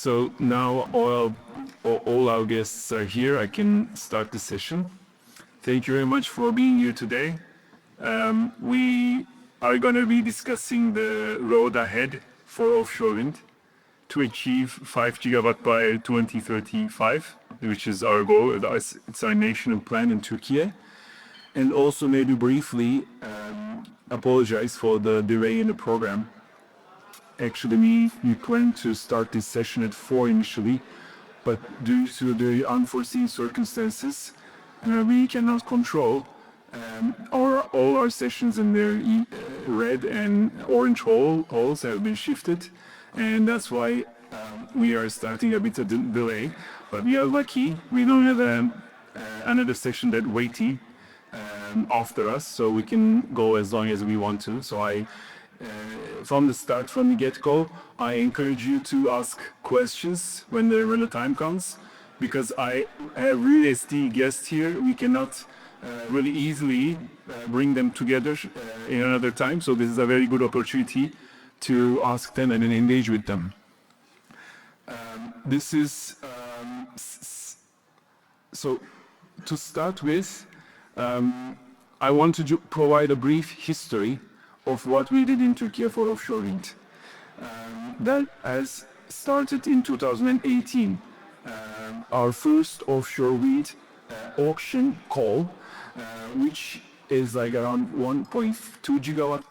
So now all our guests are here. I can start the session. Thank you very much for being here today. We are going to be discussing the road ahead for offshore wind to achieve 5 gigawatt by 2035, which is our goal. It's our national plan in Turkey. And also maybe briefly apologize for the delay in the program. Actually, we planned to start this session at 4 initially, but due to the unforeseen circumstances, we cannot control. All our sessions in their red and orange halls have been shifted, and that's why we are starting a bit of delay. But we are lucky; we don't have another session that waiting after us, so we can go as long as we want to. So from the get-go, I encourage you to ask questions when the time comes, because I have really esteemed guests here. We cannot really easily bring them together in another time, so this is a very good opportunity to ask them and engage with them. This is so to start with, I want to provide a brief history of what we did in Turkey for offshore wind. That has started in 2018. Our first offshore wind auction call, which is like around 1.2 gigawatt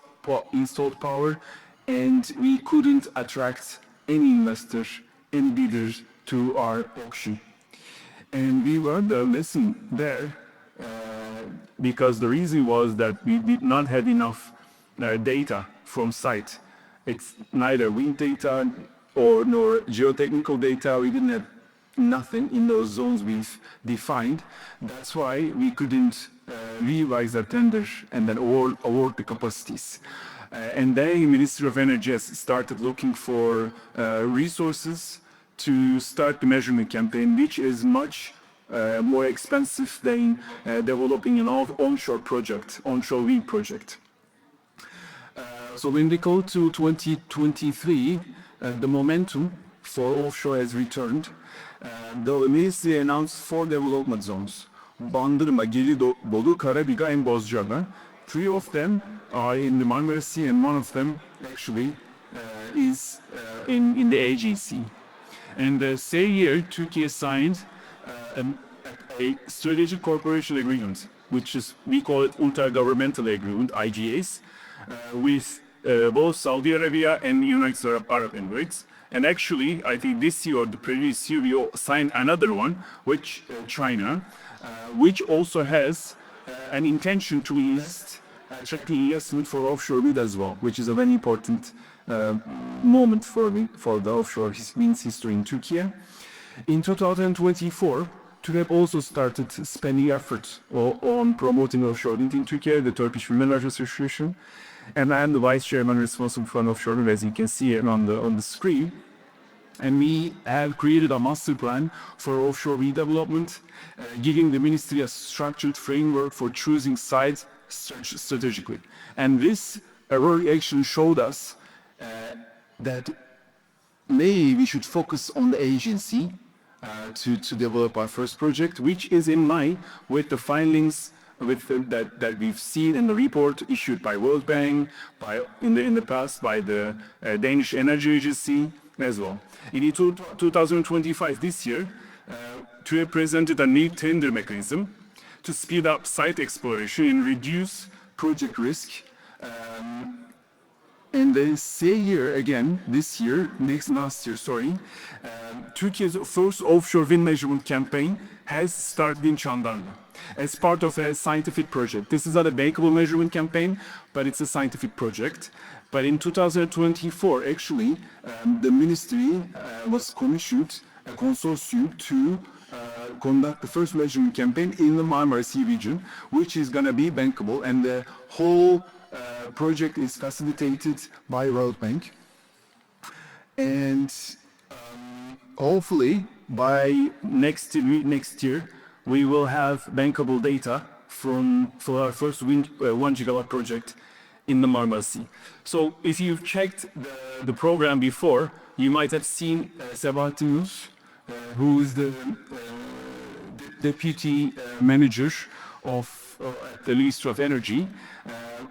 installed power, and we couldn't attract any investors, any bidders to our auction. And we learned a lesson there because the reason was that we did not have enough data from site. It's neither wind data nor geotechnical data. We didn't have nothing in those zones we've defined. That's why we couldn't realize the tender and then award the capacities. And then the Ministry of Energy has started looking for resources to start the measurement campaign, which is much more expensive than developing an onshore wind project. So when we go to 2023, the momentum for offshore has returned. The ministry announced 4 development zones: Bandırma, Gelibolu, Karabiga, and Bozcaada. 3 of them are in the Marmara Sea, and 1 of them actually is in the AGC. And the same year, Turkey signed a strategic cooperation agreement, which is, we call it intergovernmental agreement, IGAs, with both Saudi Arabia and United Arab Emirates. And actually, I think this year or the previous year, we signed another one with China, which also has an intention to attract investment for offshore wind as well, which is a very important moment for the offshore wind's history in Turkey. In 2024, TÜREP also started spending efforts on promoting offshore wind in Turkey, the Turkish Women Association, and I am the vice chairman responsible for offshore wind, as you can see here on the screen. And we have created a master plan for offshore wind development, giving the ministry a structured framework for choosing sites strategically. And this work actually showed us that maybe we should focus on the agency to develop our first project, which is in line with the findings that we've seen in the report issued by World Bank, in the past by the Danish Energy Agency as well. In 2025, this year, TÜREP presented a new tender mechanism to speed up site exploration and reduce project risk. And then last year, Turkey's first offshore wind measurement campaign has started in Çandarlı as part of a scientific project. This is not a bankable measurement campaign, but it's a scientific project. But in 2024, actually, the ministry was commissioned a consortium to conduct the first measurement campaign in the Marmara Sea region, which is going to be bankable, and the whole project is facilitated by World Bank. And hopefully by next year we will have bankable data for our first 1 gigawatt project in the Marmara Sea. So if you've checked the program before, You might have seen Sebahattin Yunus, who is the deputy manager of at the Ministry of Energy,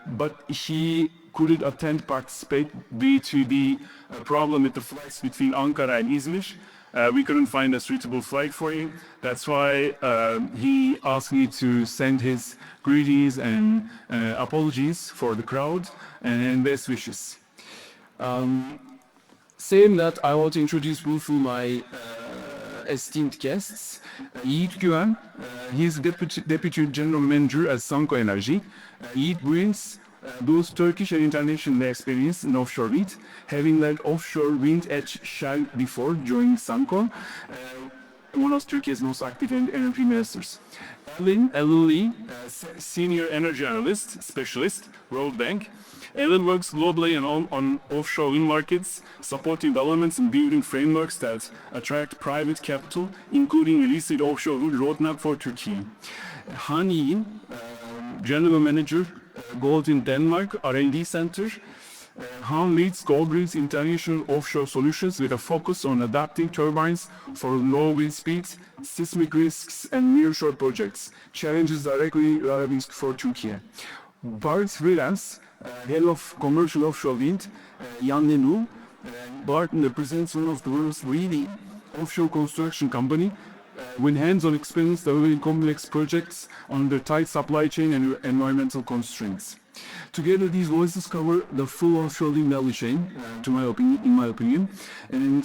but he couldn't participate due to the problem with the flights between Ankara and Izmir. We couldn't find a suitable flight for him. That's why he asked me to send his greetings and apologies for the crowd and best wishes. Saying that, I want to introduce briefly my esteemed guests. Yiğit Güven, he's Deputy General Manager at Sanko Energy. Yiğit brings both Turkish and international experience in offshore wind, having led offshore wind at Shell before joining Sanko, one of Turkey's most active energy ministers. Ellen Lee, Senior Energy Analyst, Specialist, World Bank. Ellen works globally on offshore wind markets, supporting developments and building frameworks that attract private capital, including a recent offshore wind roadmap for Turkey. Han Yin, General Manager, Gold in Denmark R&D Center. Han leads Goldbridge's international offshore solutions with a focus on adapting turbines for low wind speeds, seismic risks, and nearshore projects, challenges directly relevant for Turkey. Bart Freelance, Head of Commercial Offshore Wind, Yan Lenu. Bart represents one of the world's leading offshore construction company with hands-on experience delivering complex projects under tight supply chain and environmental constraints. Together, these voices cover the full offshore wind value chain, in my opinion. And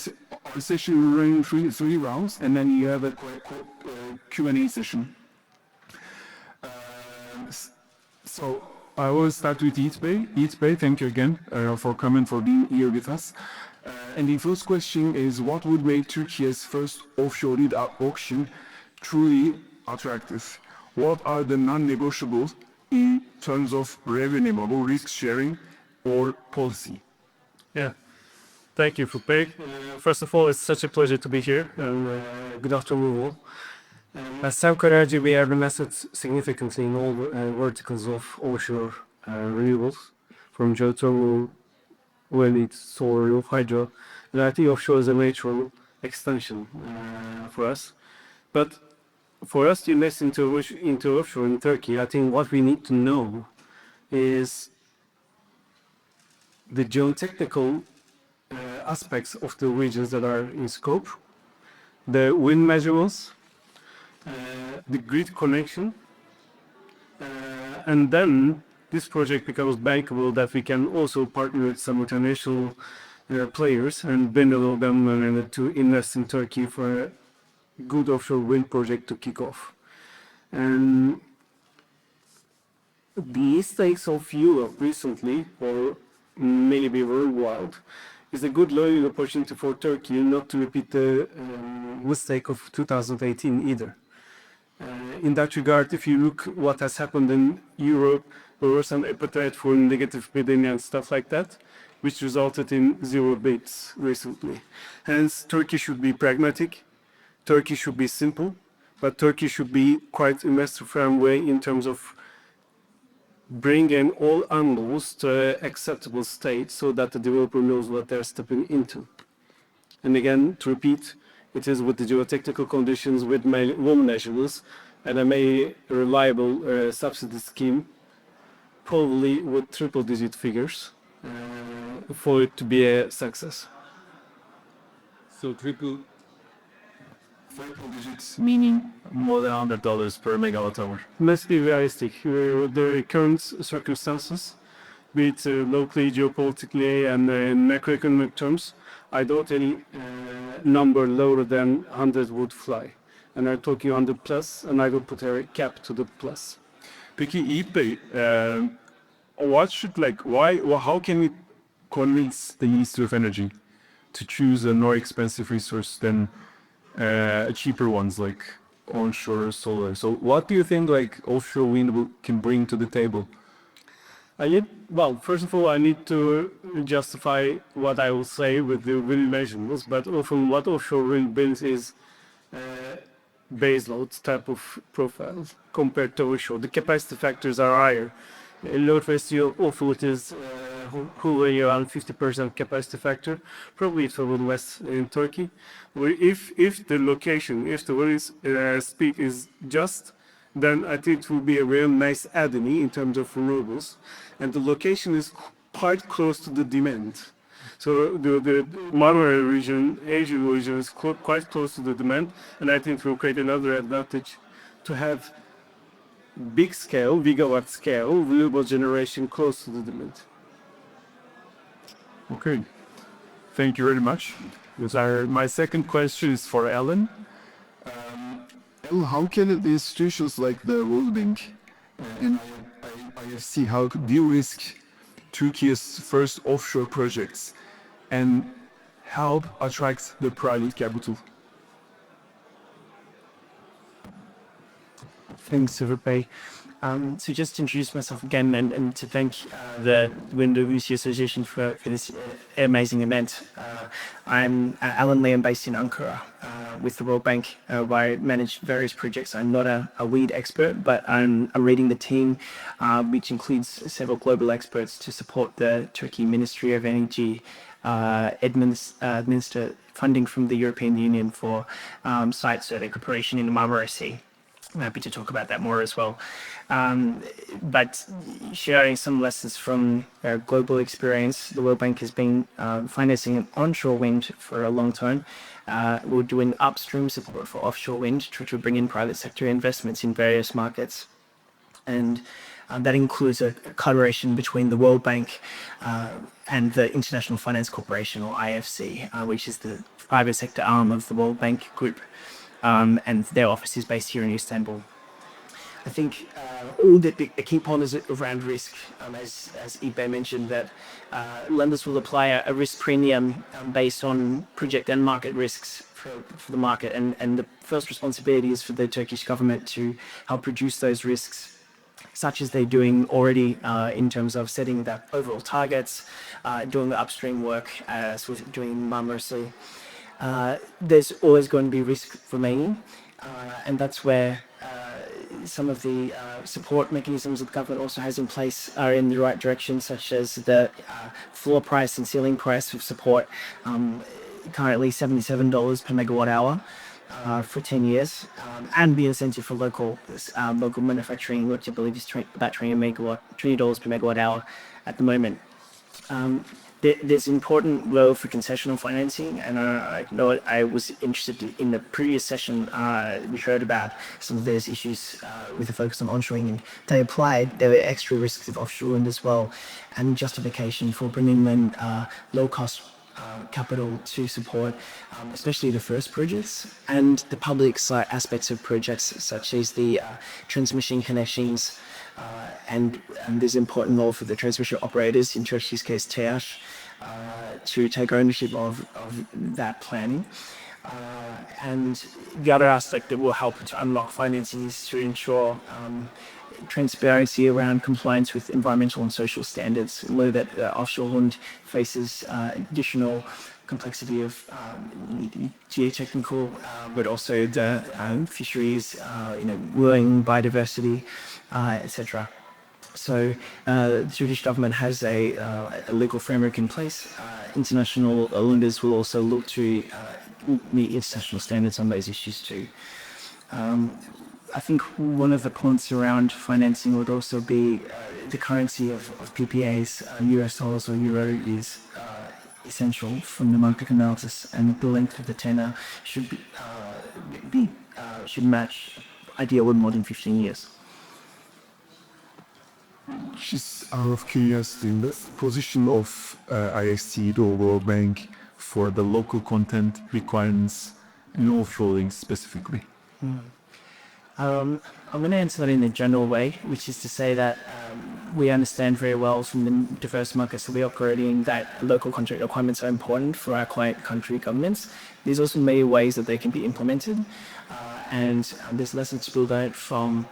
the session will run three rounds, and then you have a Q&A session. So I will start with Yiğit Bey. Yiğit Bey, thank you again for coming, for being here with us. And the first question is, what would make Turkey's first offshore wind auction truly attractive? What are the non-negotiables in terms of revenue model, risk sharing, or policy? Yeah, thank you, Fupe. First of all, it's such a pleasure to be here. Good afternoon, all. At Sanko Energy, we have invested significantly in all verticals of offshore renewables, from geothermal, wind, solar, hydro, and I think offshore is a natural extension for us. But for us to invest into offshore in Turkey, I think what we need to know is the geotechnical aspects of the regions that are in scope, the wind measurables, the grid connection, and then this project becomes bankable, that we can also partner with some international players and bundle them to invest in Turkey for a good offshore wind project to kick off. And the mistakes of Europe recently, or maybe worldwide, is a good learning opportunity for Turkey not to repeat the mistake of 2018 either. In that regard, if you look what has happened in Europe, there was some appetite for negative bidding and stuff like that, which resulted in zero bids recently. Hence, Turkey should be pragmatic, Turkey should be simple, but Turkey should be quite investor-friendly in terms of bringing all angles to an acceptable state so that the developer knows what they're stepping into. And again, to repeat, it is with the geotechnical conditions, with loan measures, and a reliable subsidy scheme, probably with triple-digit figures, for it to be a success. So triple digits, meaning more than $100 per megawatt hour. Must be realistic. The current circumstances, be it locally, geopolitically, and in macroeconomic terms, I doubt any number lower than 100 would fly. And I'm talking 100 plus, and I will put a cap to the plus. Peki Yiğit Bey, how can we convince the Ministry of Energy to choose a more expensive resource than cheaper ones like onshore solar? So what do you think offshore wind can bring to the table? First of all, I need to justify what I will say with the wind measurables, but often what offshore wind brings is base load type of profile compared to onshore. The capacity factors are higher. load ratio off-floaters hovering around 50% capacity factor, probably for the West in Turkey. Where if the location, if the very speed is just, then I think it will be a real nice add-in in terms of renewables. And the location is quite close to the demand. So the Marmara region, Asian region is quite close to the demand, and I think it will create another advantage to have big scale, gigawatt scale, renewable generation close to the demand. Okay, thank you very much. My second question is for Ellen. Ellen, how can the institutions like the World Bank and IFC how de-risk Turkey's first offshore projects and help attract the private capital? Thanks, everybody. So just to introduce myself again and to thank the Windows Association for this amazing event. I'm Alan Lee. I'm based in Ankara with the World Bank, where I manage various projects. I'm not a lead expert, but I'm leading the team, which includes several global experts to support the Turkey Ministry of Energy administer funding from the European Union for site survey preparation in the Marmara Sea. I'm happy to talk about that more as well. But sharing some lessons from our global experience, the World Bank has been financing an onshore wind for a long time. We're doing upstream support for offshore wind to try to bring in private sector investments in various markets. And that includes a collaboration between the World Bank and the International Finance Corporation, or IFC, which is the private sector arm of the World Bank Group. And their office is based here in Istanbul. I think the key point is around risk, as Ibe mentioned, that lenders will apply a risk premium based on project and market risks for the market. And the first responsibility is for the Turkish government to help reduce those risks, such as they're doing already in terms of setting the overall targets, doing the upstream work, as we're doing in Marmara Sea. There's always going to be risk remaining, and that's where some of the support mechanisms that the government also has in place are in the right direction, such as the floor price and ceiling price of support, currently $77 per megawatt hour for 10 years, and the incentive for local manufacturing, which I believe is about $20 per megawatt hour at the moment. There's important role for concessional financing, and I know I was interested in the previous session. We heard about some of those issues with the focus on onshoring, and they applied. There were extra risks of offshore wind as well, and justification for bringing in low-cost capital to support, especially the first projects and the public side aspects of projects, such as the transmission connections, and there's important role for the transmission operators, in Turkey's case TEAŞ, to take ownership of that planning. And the other aspect that will help to unlock financing is to ensure transparency around compliance with environmental and social standards. We know that offshore wind faces additional complexity of geotechnical, but also the fisheries, marine biodiversity, etc. So the Turkish government has a legal framework in place. International lenders will also look to meet international standards on those issues too. I think one of the points around financing would also be the currency of PPAs, US dollars or euro, is essential from the market analysis, and the length of the tenor should should match ideally more than 15 years. Just out of curiosity, the position of IFC, the World Bank, for the local content requirements in offshoring specifically? I'm going to answer that in a general way, which is to say that we understand very well from the diverse markets that we operate in that local content requirements are important for our client country governments. There's also many ways that they can be implemented, and there's lessons to be learned from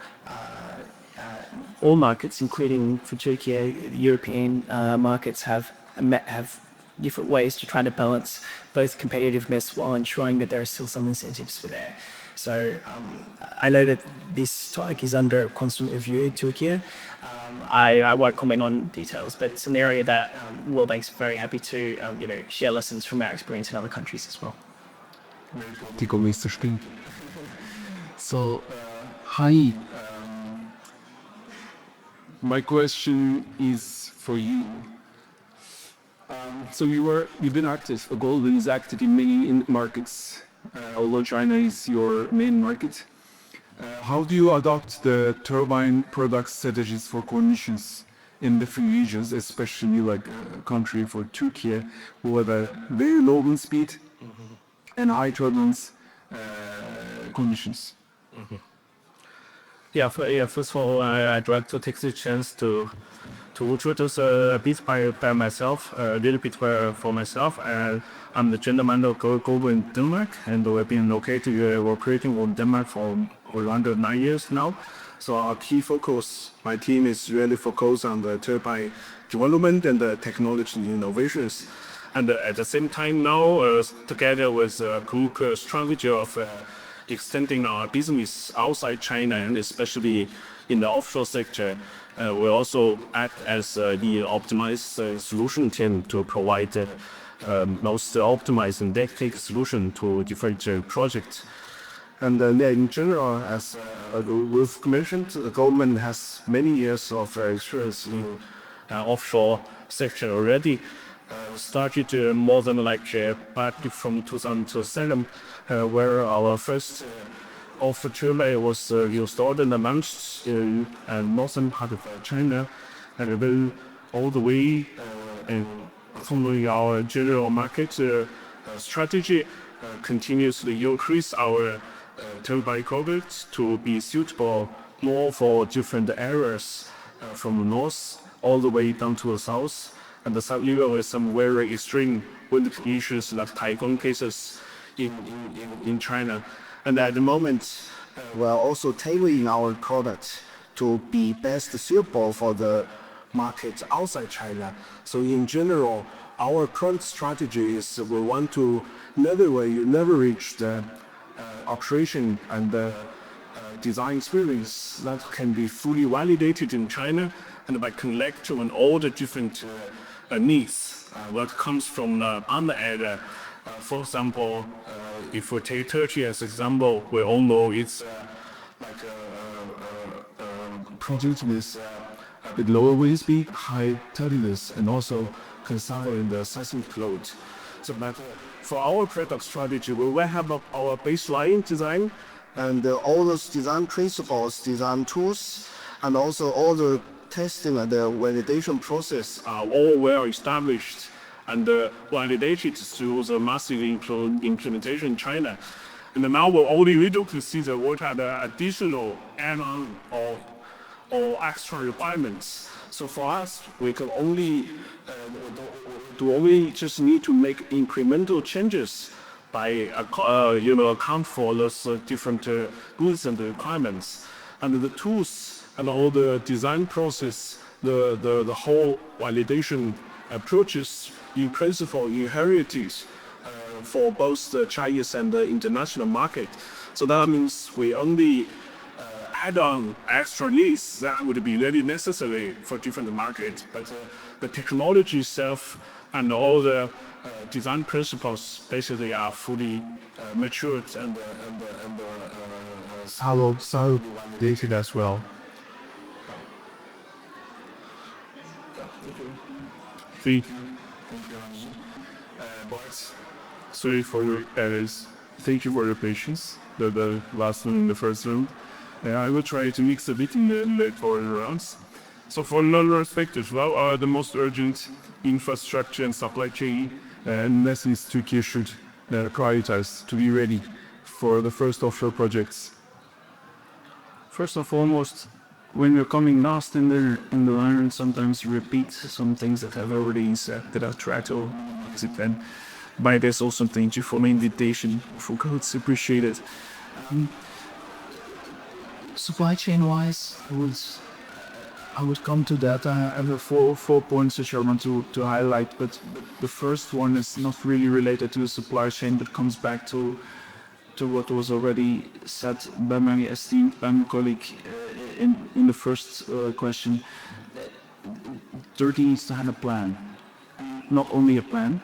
all markets, including for Turkey. European markets have different ways to try to balance both competitiveness while ensuring that there are still some incentives for there. So I know that this topic is under constant review in Turkey. I won't comment on details, but it's an area that World Bank's very happy to share lessons from our experience in other countries as well. Tico, Mr. Sting. So, hi. My question is for you. So you've been active. Golden is active in many markets, although China is your main market. How do you adopt the turbine product strategies for conditions in different regions, especially like a country for Turkey, who have a very low wind speed and high turbulence conditions? First of all, I'd like to take the chance to introduce a bit by myself, a little bit for myself. I'm the general manager global in Denmark, and we've been located, operating in Denmark for around 9 years now. So our key focus, my team is really focused on the turbine development and the technology innovations. And at the same time now, together with a group strategy of extending our business outside China and especially in the offshore sector, we also act as the optimized solution team to provide most optimized and tech solution to different projects. And in general, as we've mentioned, the government has many years of experience in offshore sector already. Started more than back from 2007, where our first offshore turbine was installed and launched in northern part of China, and then all the way and following our general market strategy, continuously increase our turbine coverage to be suitable more for different areas from north all the way down to the south. And even with some very extreme wind conditions like typhoon cases in China. And at the moment, We are also tailoring our product to be best suitable for the market outside China. so in general, our current strategy is we want to leverage the operation and the design experience that can be fully validated in China, and by collecting all the different needs what comes from the other area. For example, if we take Turkey as example, we all know it's Project with lower wind speed, high turbulence, and also considering the seismic load. so that for our product strategy, we will have our baseline design. And all those design principles, design tools, and also all the testing and the validation process Are all well established and validated through the massive implementation in China. And now we only need to consider what are the additional add-on or extra requirements. So for us, we can only just need to make incremental changes by account for those different goods and requirements, and the tools and all the design process, the whole validation approaches in principle inherited for both the Chinese and the international market. So that means we only add on extra needs that would be really necessary for different markets, but the technology itself and all the design principles basically are fully matured and So dated as well. the sorry for your errors. Thank you for your patience. The last one, the first round. I will try to mix a bit in the later rounds. So for non-respective, what are the most urgent infrastructure and supply chain Lessons Turkey should prioritize to be ready for the first offshore projects? First and foremost, when you're coming last in the line, sometimes you repeat some things that have already been said that are tried to exit. And by this also thank you for the invitation. For God, it's appreciated. Supply chain wise, I would come to that. I have four points which I want to highlight, but the first one is not really related to the supply chain, but comes back to to what was already said by my esteemed colleague in the first question. Turkey needs to have a plan. Not only a plan,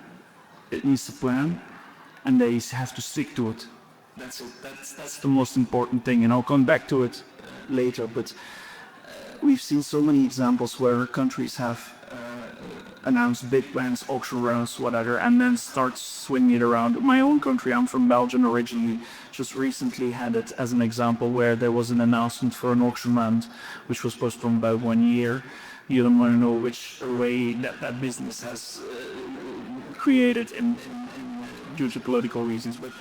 it needs a plan, and they have to stick to it. That's it. That's the most important thing, and I'll come back to it later. But we've seen so many examples where countries have announced big plans, auction rounds, whatever, and then start swinging it around. My own country, I'm from Belgium originally, just recently had it as an example where there was an announcement for an auction round, which was postponed by 1 year. You don't want to know which way that business has created due to political reasons, but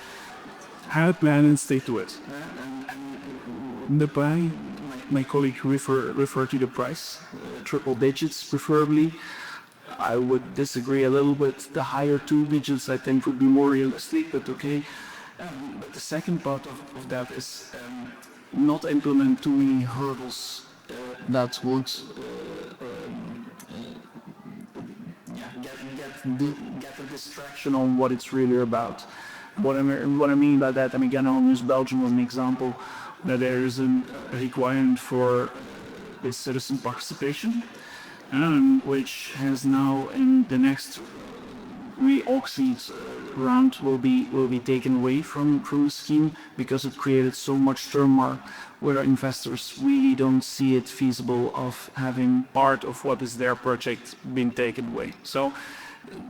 have a plan and stay to it. And the plan, my colleague referred to the price, triple digits preferably. I would disagree a little bit. The higher 2 digits I think would be more realistic, but okay. But the second part of that is not implement too many hurdles that would get a distraction on what it's really about. What I mean by that, again, I'll use Belgium as an example, that there is a requirement for citizen participation, which has now in the next re-auctions round will be taken away from the scheme because it created so much turmoil where investors really don't see it feasible of having part of what is their project being taken away. So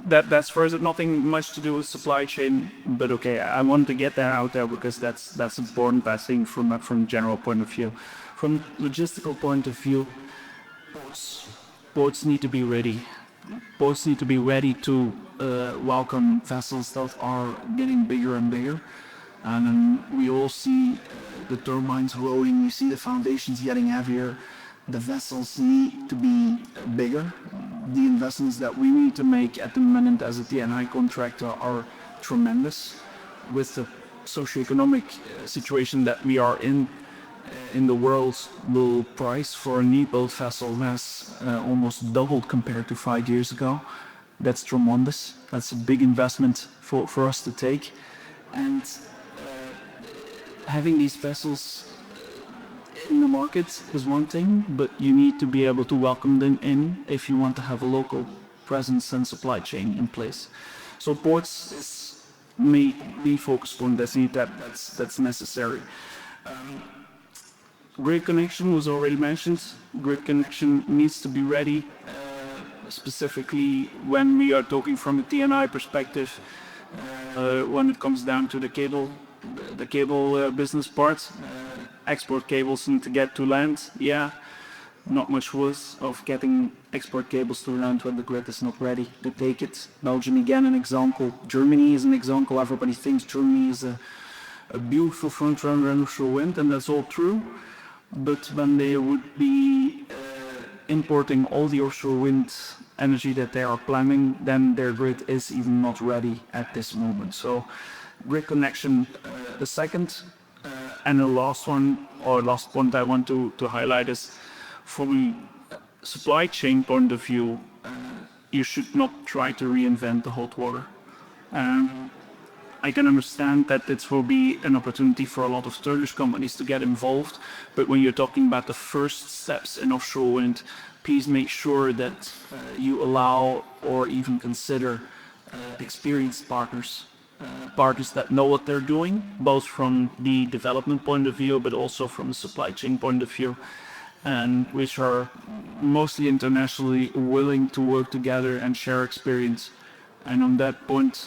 that's first, nothing much to do with supply chain, but okay, I want to get that out there because that's important, I think, from a general point of view. From logistical point of view, boats need to be ready. Boats need to be ready to welcome vessels that are getting bigger and bigger. And we all see the turbines rolling, you see the foundations getting heavier. The vessels need to be bigger. The investments that we need to make at the moment as a TNI contractor are tremendous. With the socioeconomic situation that we are in the world, the price for a new-built vessel has almost doubled compared to 5 years ago. That's tremendous. That's a big investment for us to take. And having these vessels in the market is one thing, but you need to be able to welcome them in if you want to have a local presence and supply chain in place. So ports is the focus point that's necessary. Grid connection was already mentioned. Grid connection needs to be ready, specifically when we are talking from a TNI perspective. When it comes down to the cable business part, export cables need to get to land. Yeah, not much worse of getting export cables to land when the grid is not ready to take it. Belgium again an example. Germany is an example. Everybody thinks Germany is a beautiful front runner in offshore wind, and that's all true. But when they would be importing all the offshore wind energy that they are planning, then their grid is even not ready at this moment. So grid connection, the second, and the last point I want to highlight is from a supply chain point of view, you should not try to reinvent the hot water. I can understand that it will be an opportunity for a lot of Turkish companies to get involved, but when you're talking about the first steps in offshore wind, please make sure that you allow or even consider experienced partners that know what they're doing, both from the development point of view, but also from the supply chain point of view, and which are mostly internationally willing to work together and share experience. And on that point,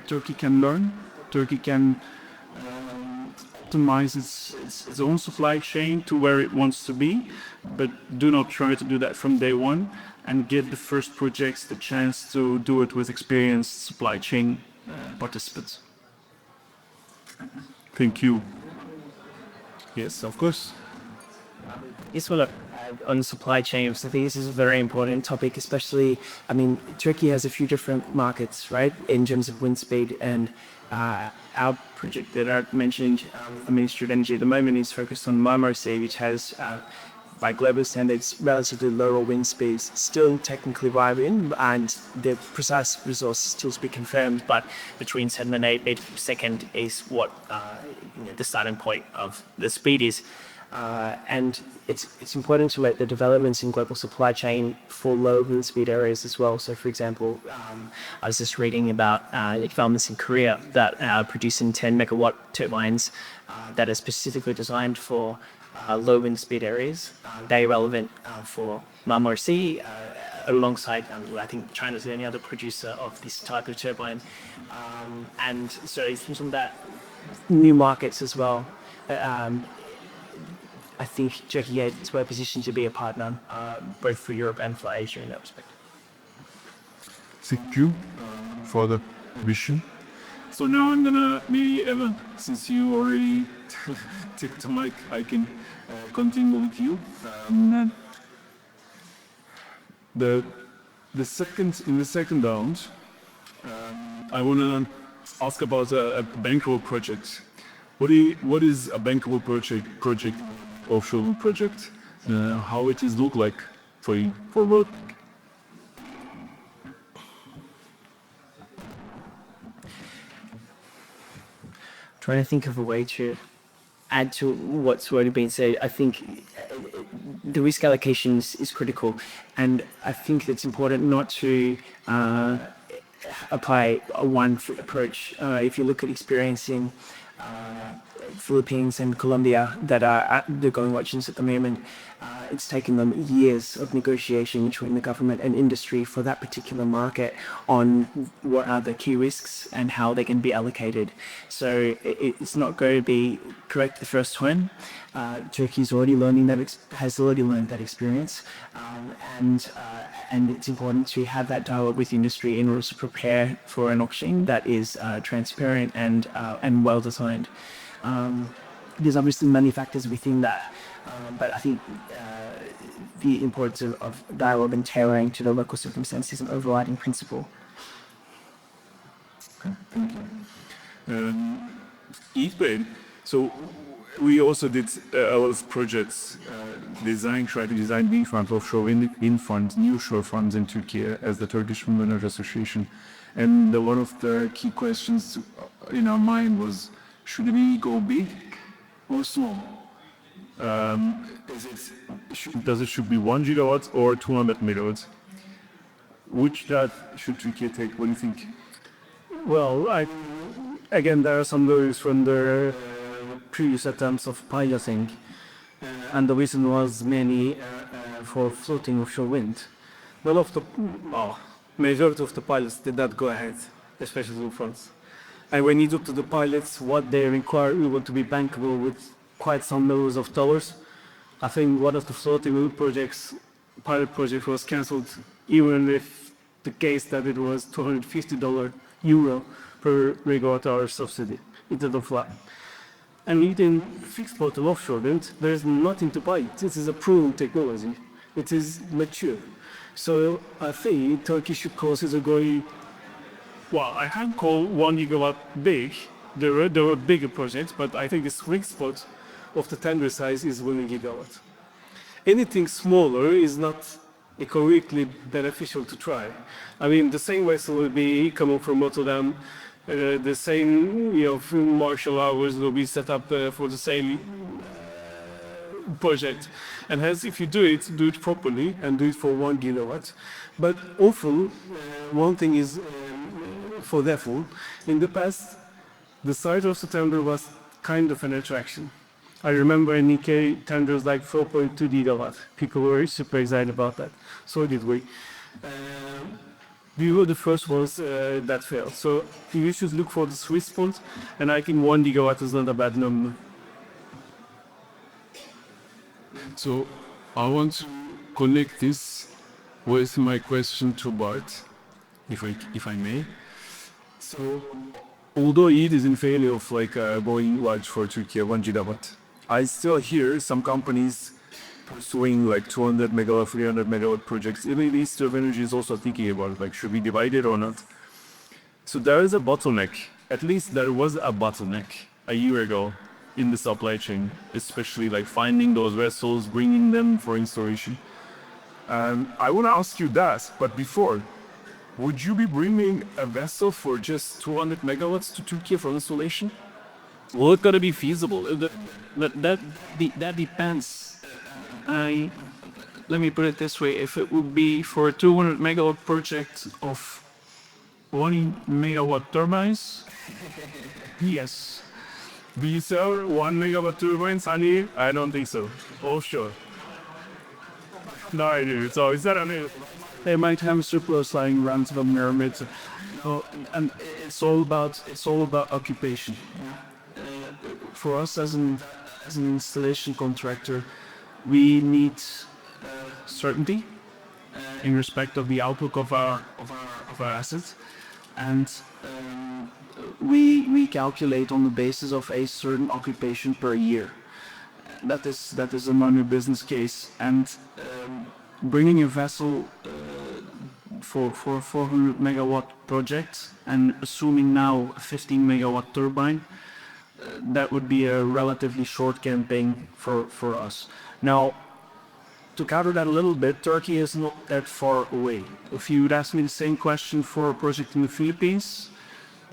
Turkey can learn. Turkey can optimize its own supply chain to where it wants to be, but do not try to do that from day one, and give the first projects the chance to do it with experienced supply chain participants. Thank you. Yes, of course. Yes, well, look, on supply chain, so I think this is a very important topic, especially, I mean, Turkey has a few different markets, right, in terms of wind speed, and our project that I mentioned, the Ministry of Energy at the moment is focused on Marmara Sea, which has by global standards, relatively lower wind speeds, still technically viable, and the precise resource still to be confirmed, but between 7 and 8 meters per second is what the starting point of the speed is. And it's important to note the developments in global supply chain for low wind speed areas as well. So, for example, I was just reading about developments in Korea that are producing 10 megawatt turbines that are specifically designed for low wind speed areas. They're relevant for Marmara Sea, alongside, I think China's the only other producer of this type of turbine. And so it's from that new markets as well. I think Turkey is well positioned to be a partner, both for Europe and for Asia in that respect. Thank you for the vision. So now I'm gonna, maybe Evan, since you already took the mic, I can continue with you. The second round, I wanna ask about a bankable project. What is a bankable project, offshore project? How it is look like for you? For what? Trying to think of a way to add to what's already been said. I think the risk allocation is critical, and I think it's important not to apply a one approach. If you look at experience in Philippines and Colombia that are undergoing auctions at the moment, it's taken them years of negotiation between the government and industry for that particular market on what are the key risks and how they can be allocated. So it's not going to be correct the first time. Turkey's already learning that has already learned that experience, and it's important to have that dialogue with industry in order to prepare for an auction that is transparent and well designed. There's obviously many factors within that, but I think the importance of dialogue and tailoring to the local circumstances is an overriding principle. Okay, thank you. Eastbay. So we also did a lot of projects, try to design wind farms, offshore wind farms, new shore farms in Turkey as the Turkish Wind Association. And one of the key questions in our mind was, should we go big or small? Does it should be 1 gigawatt or 200 megawatts? Which that should Turkey take? What do you think? Well, again, there are some learnings from the previous attempts of piloting, and the reason was mainly for floating offshore wind. Majority of the pilots did not go ahead, especially in France. And when you look to the pilots, what they require, we want to be bankable with quite some millions of dollars. I think one of the floating wind pilot project was cancelled, even if the case that it was €250 per megawatt hour subsidy. It didn't fly. And in fixed bottom offshore wind, there is nothing to buy. This is a proven technology. It is mature. So I think Turkey should consider going. Well, I can't call 1 gigawatt big. There were bigger projects, but I think the sweet spot of the tender size is 1 gigawatt. Anything smaller is not economically beneficial to try. I mean, the same vessel will be coming from Rotterdam. The same, martial hours will be set up for the same project. And hence, if you do it properly and do it for 1 gigawatt. But often, one thing is forgetful. In the past, the size of the tender was kind of an attraction. I remember in Nikkei tenders like 4.2 gigawatt. People were super excited about that. So did we. We were the first ones that failed. So you should look for the sweet spot, and I think 1 gigawatt is not a bad number. So I want to connect this with my question to Bart, if I may. So although it is in favor of going large for Turkey, 1 gigawatt, I still hear some companies pursuing 200 megawatt, 300 megawatt projects. Even Ministry of Energy is also thinking about should we divide it or not? So there is a bottleneck. At least there was a bottleneck a year ago in the supply chain, especially like finding those vessels, bringing them for installation. I want to ask you that, but before, would you be bringing a vessel for just 200 megawatts to Turkey for installation? Well, it's got to be feasible. That depends. Let me put it this way: if it would be for a 200 megawatt project of 1 megawatt turbines, yes. Do you sell 1 megawatt turbines, honey? I don't think so. Offshore. No, I do. So is that They might have a surplus lying around somewhere, but and it's all about occupation. For us as an installation contractor, we need certainty in respect of the outlook of our assets, and we calculate on the basis of a certain occupation per year. That is a minor business case, and bringing a vessel for a 400 megawatt project and assuming now a 15 megawatt turbine, that would be a relatively short campaign for us. Now, to counter that a little bit, Turkey is not that far away. If you would ask me the same question for a project in the Philippines,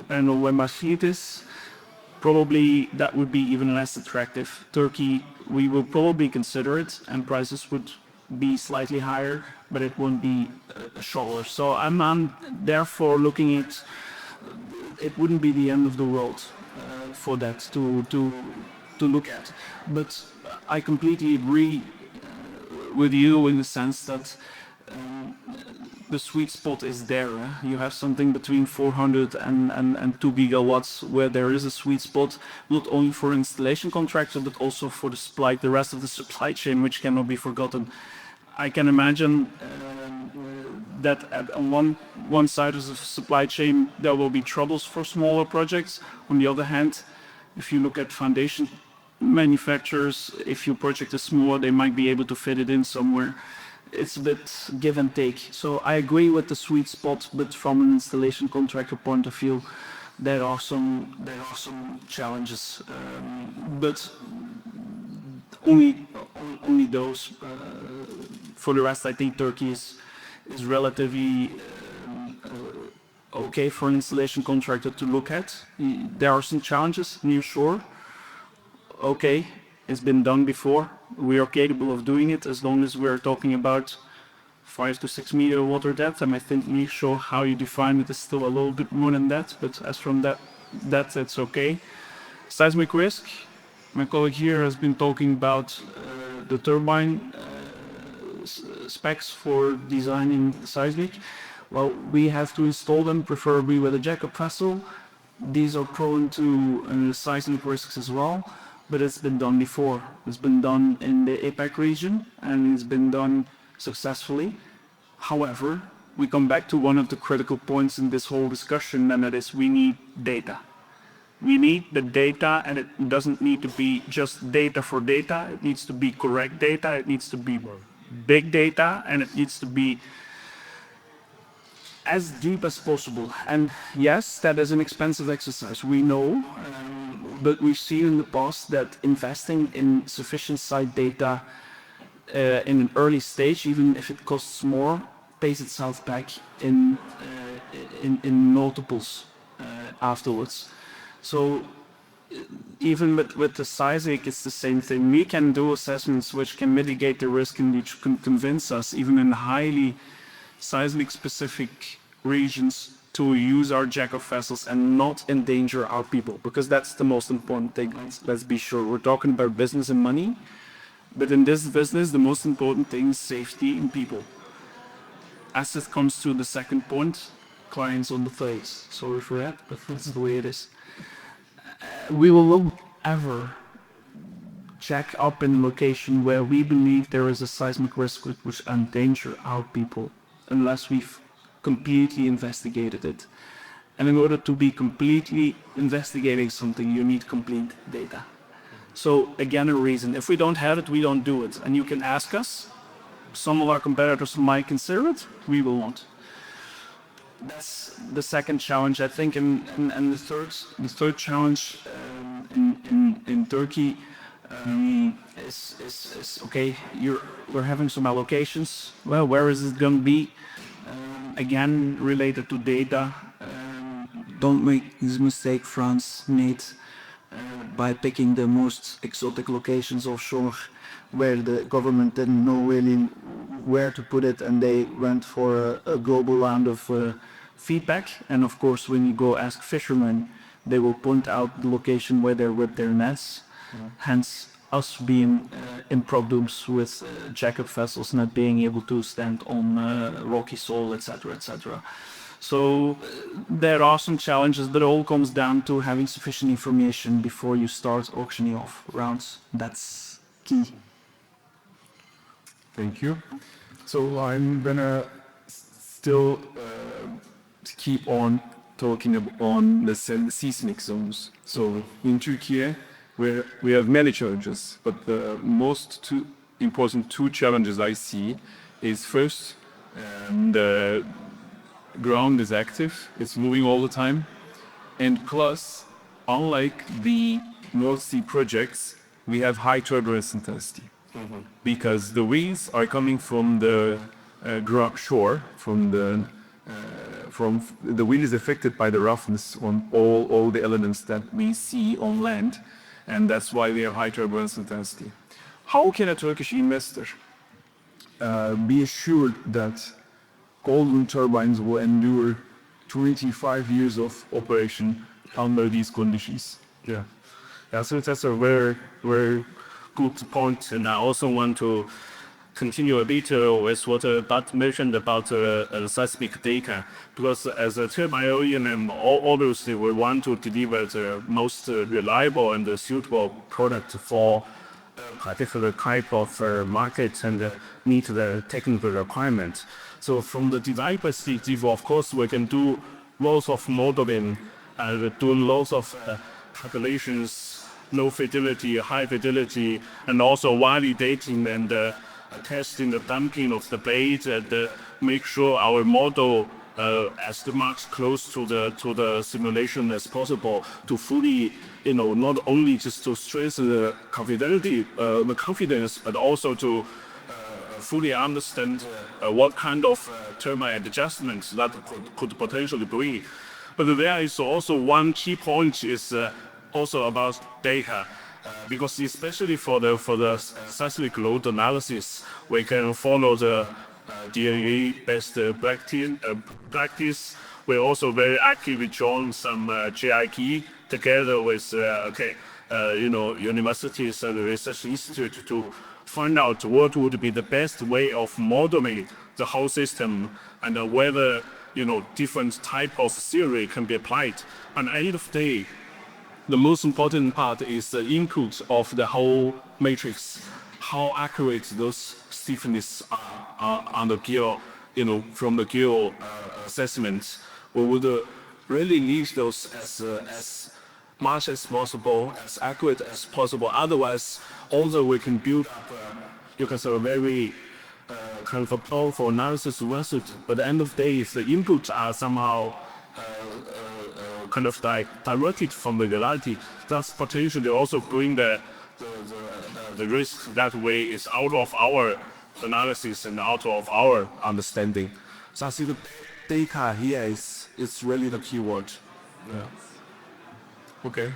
I don't know where my fleet is, probably that would be even less attractive. Turkey, we will probably consider it, and prices would be slightly higher, but it won't be shoulder. So I'm therefore looking at it wouldn't be the end of the world for that to look at. But I completely agree with you in the sense that the sweet spot is there. You have something between 400 and 2 gigawatts where there is a sweet spot, not only for installation contractor, but also for the rest of the supply chain, which cannot be forgotten. I can imagine that on one side of the supply chain, there will be troubles for smaller projects. On the other hand, if you look at foundation manufacturers, if your project is smaller, they might be able to fit it in somewhere. It's a bit give and take. So I agree with the sweet spot, but from an installation contractor point of view, there are some challenges, but only those. For the rest, I think Turkey is relatively okay for an installation contractor to look at. There are some challenges near shore. Okay, it's been done before. We are capable of doing it as long as we're talking about 5 to 6 meter water depth. And I think near shore, how you define it is still a little bit more than that. But as from that it's okay. Seismic risk. My colleague here has been talking about the turbine specs for designing seismic. Well, we have to install them preferably with a jackup vessel. These are prone to seismic risks as well, but it's been done before. It's been done in the APAC region and it's been done successfully. However, we come back to one of the critical points in this whole discussion, and that is we need data. We need the data, and it doesn't need to be just data for data. It needs to be correct data. It needs to be big data, and it needs to be as deep as possible. And yes, that is an expensive exercise. We know, but we've seen in the past that investing in sufficient site data in an early stage, even if it costs more, pays itself back in multiples afterwards. So even with the seismic, it's the same thing. We can do assessments which can mitigate the risk and which can convince us, even in highly seismic specific regions, to use our jackup vessels and not endanger our people, because that's the most important thing. Let's be sure. We're talking about business and money, but in this business, the most important thing is safety and people. As it comes to the second point, clients on the face. Sorry for that, but that's the way it is. We will not ever check up in a location where we believe there is a seismic risk which endanger our people unless we've completely investigated it. And in order to be completely investigating something, you need complete data. So again, a reason. If we don't have it, we don't do it. And you can ask us. Some of our competitors might consider it. We will not. That's the second challenge, I think, and the third challenge in Turkey is okay. We're having some allocations. Well, where is it going to be? Again, related to data. Don't make this mistake France made by picking the most exotic locations offshore, where the government didn't know really where to put it, and they went for a global round of feedback. And of course, when you go ask fishermen, they will point out the location where they whip their nets. Hence, us being in problems with jack-up vessels not being able to stand on rocky soil, etc., etc. So there are some challenges, but it all comes down to having sufficient information before you start auctioning off rounds. That's key. Thank you. So I'm gonna still keep on talking on the seismic zones. So in Turkey, where we have many challenges, but the most two important two challenges I see is first, the ground is active, it's moving all the time, and plus, unlike the North Sea projects, we have high turbulence intensity because the winds are coming from the shore, from the wind is affected by the roughness on all the elements that we see on land, and that's why we have high turbulence intensity. How can a Turkish investor be assured that golden turbines will endure 25 years of operation under these conditions? Yeah, so that's a very, very good point, and I also want to continue a bit with what Bart mentioned about seismic data, because as a turbine OEM, obviously we want to deliver the most reliable and suitable product for a particular type of market and meet the technical requirements. So from the design perspective, of course, we can do lots of modeling, do lots of calculations, low fidelity, high fidelity, and also validating and testing the damping of the blades and make sure our model as much close to the simulation as possible to fully, not only just to strengthen the confidence, but also to fully understand what kind of turbine adjustments that could potentially bring. But there is also one key point is also about data. Because especially for the seismic load analysis, we can follow the DNA best practice. We're also very actively join some GIT together with universities and research institute to find out what would be the best way of modeling the whole system and whether different type of theory can be applied. And at the end of the day, the most important part is the input of the whole matrix, how accurate those stiffness are on the gear, from the gear assessment. We would really need those as much as possible, as accurate as possible. Otherwise, although we can build up, you can say a very kind of a powerful analysis method, but at the end of the day, if the inputs are somehow kind of diverted from the reality, that's potentially also bring the risk that way is out of our analysis and out of our understanding. So I see the data here is really the key word. Yeah. Okay.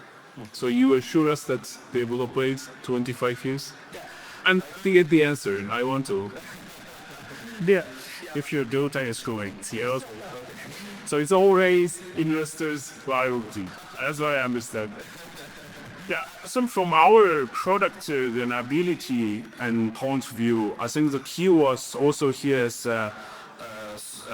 So you assure us that they will operate 25 years? And to get the answer, I want to. Yeah, if your data is correct, yes. So it's always investors' priority, as I understand. Yeah, so from our product reliability and point of view, I think the key was also here is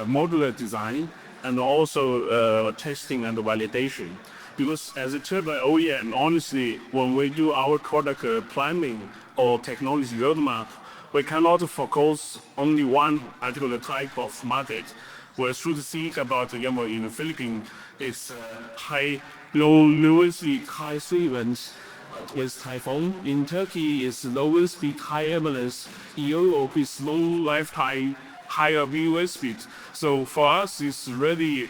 modular design and also testing and validation. Because as a turbine OEM, honestly, when we do our product planning or technology roadmap, we cannot focus only one particular type of market. We should think about, in the Philippines, it's low speed, high frequency with typhoon. In Turkey, it's low speed, high ambulance. In Europe, it's low lifetime, higher VUS speed. So for us, it's really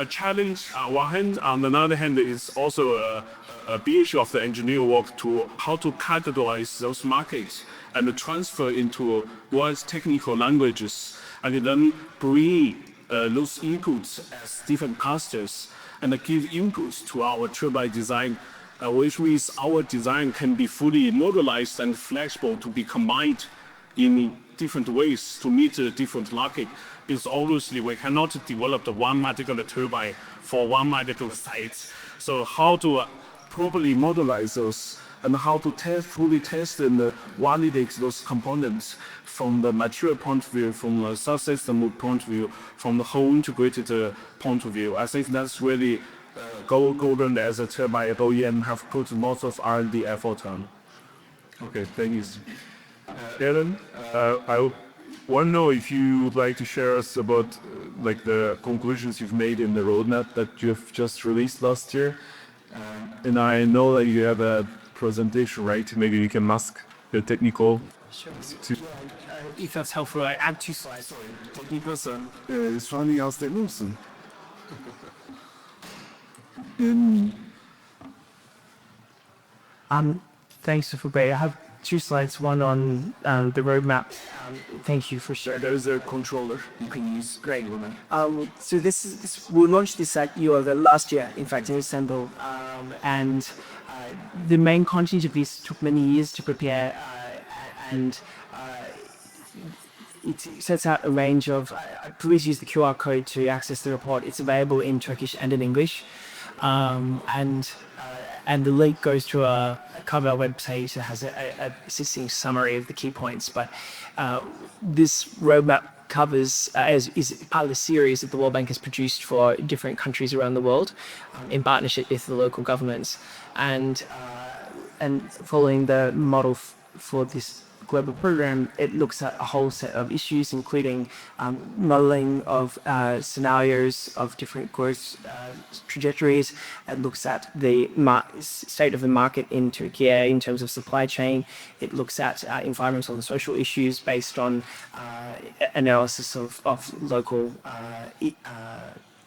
a challenge on one hand. On the other hand, it's also a big issue of the engineer work to how to categorize those markets and transfer into one's technical languages, and then bring those inputs as different clusters and give inputs to our turbine design, which means our design can be fully modularized and flexible to be combined in different ways to meet a different market. Because obviously we cannot develop the one particular turbine for one particular site. So how to properly modelize those and how to fully test and validate those components from the material point of view, from the subsystem point of view, from the whole integrated point of view. I think that's really golden as a turbine OEM have put lots of R&D effort on. Okay, thank you. Aaron, I want to know if you would like to share us about like the conclusions you've made in the roadmap that you've just released last year. And I know that you have a presentation, right? Maybe you can ask the technical. Sure. If that's helpful, I add 2 slides. Technical son ist running aus der Nussen. Thanks, Fubei. I have 2 slides, one on the roadmap. Thank you for sharing. There's a controller you can use. Great. So we launched this at UOVA last year, in fact, in Istanbul, and the main content of this took many years to prepare, and it sets out a range of. Please use the QR code to access the report. It's available in Turkish and in English, and the link goes to a cover webpage that has a succinct summary of the key points. But this roadmap covers is part of the series that the World Bank has produced for different countries around the world, in partnership with the local governments, and following the model for this global program, it looks at a whole set of issues, including modeling of scenarios of different growth trajectories. It looks at the state of the market in Turkey in terms of supply chain. It looks at environmental and social issues based on analysis of local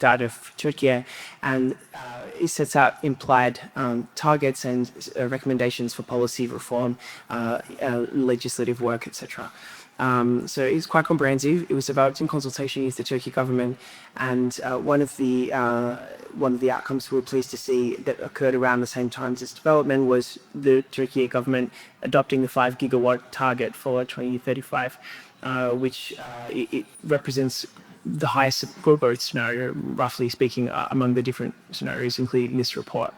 data for Turkey, and it sets out implied targets and recommendations for policy reform, legislative work, etc. So it's quite comprehensive. It was developed in consultation with the Turkey government, and one of the outcomes we were pleased to see that occurred around the same time as its development was the Turkey government adopting the 5 gigawatt target for 2035, which it represents the highest growth scenario, roughly speaking, among the different scenarios included in this report.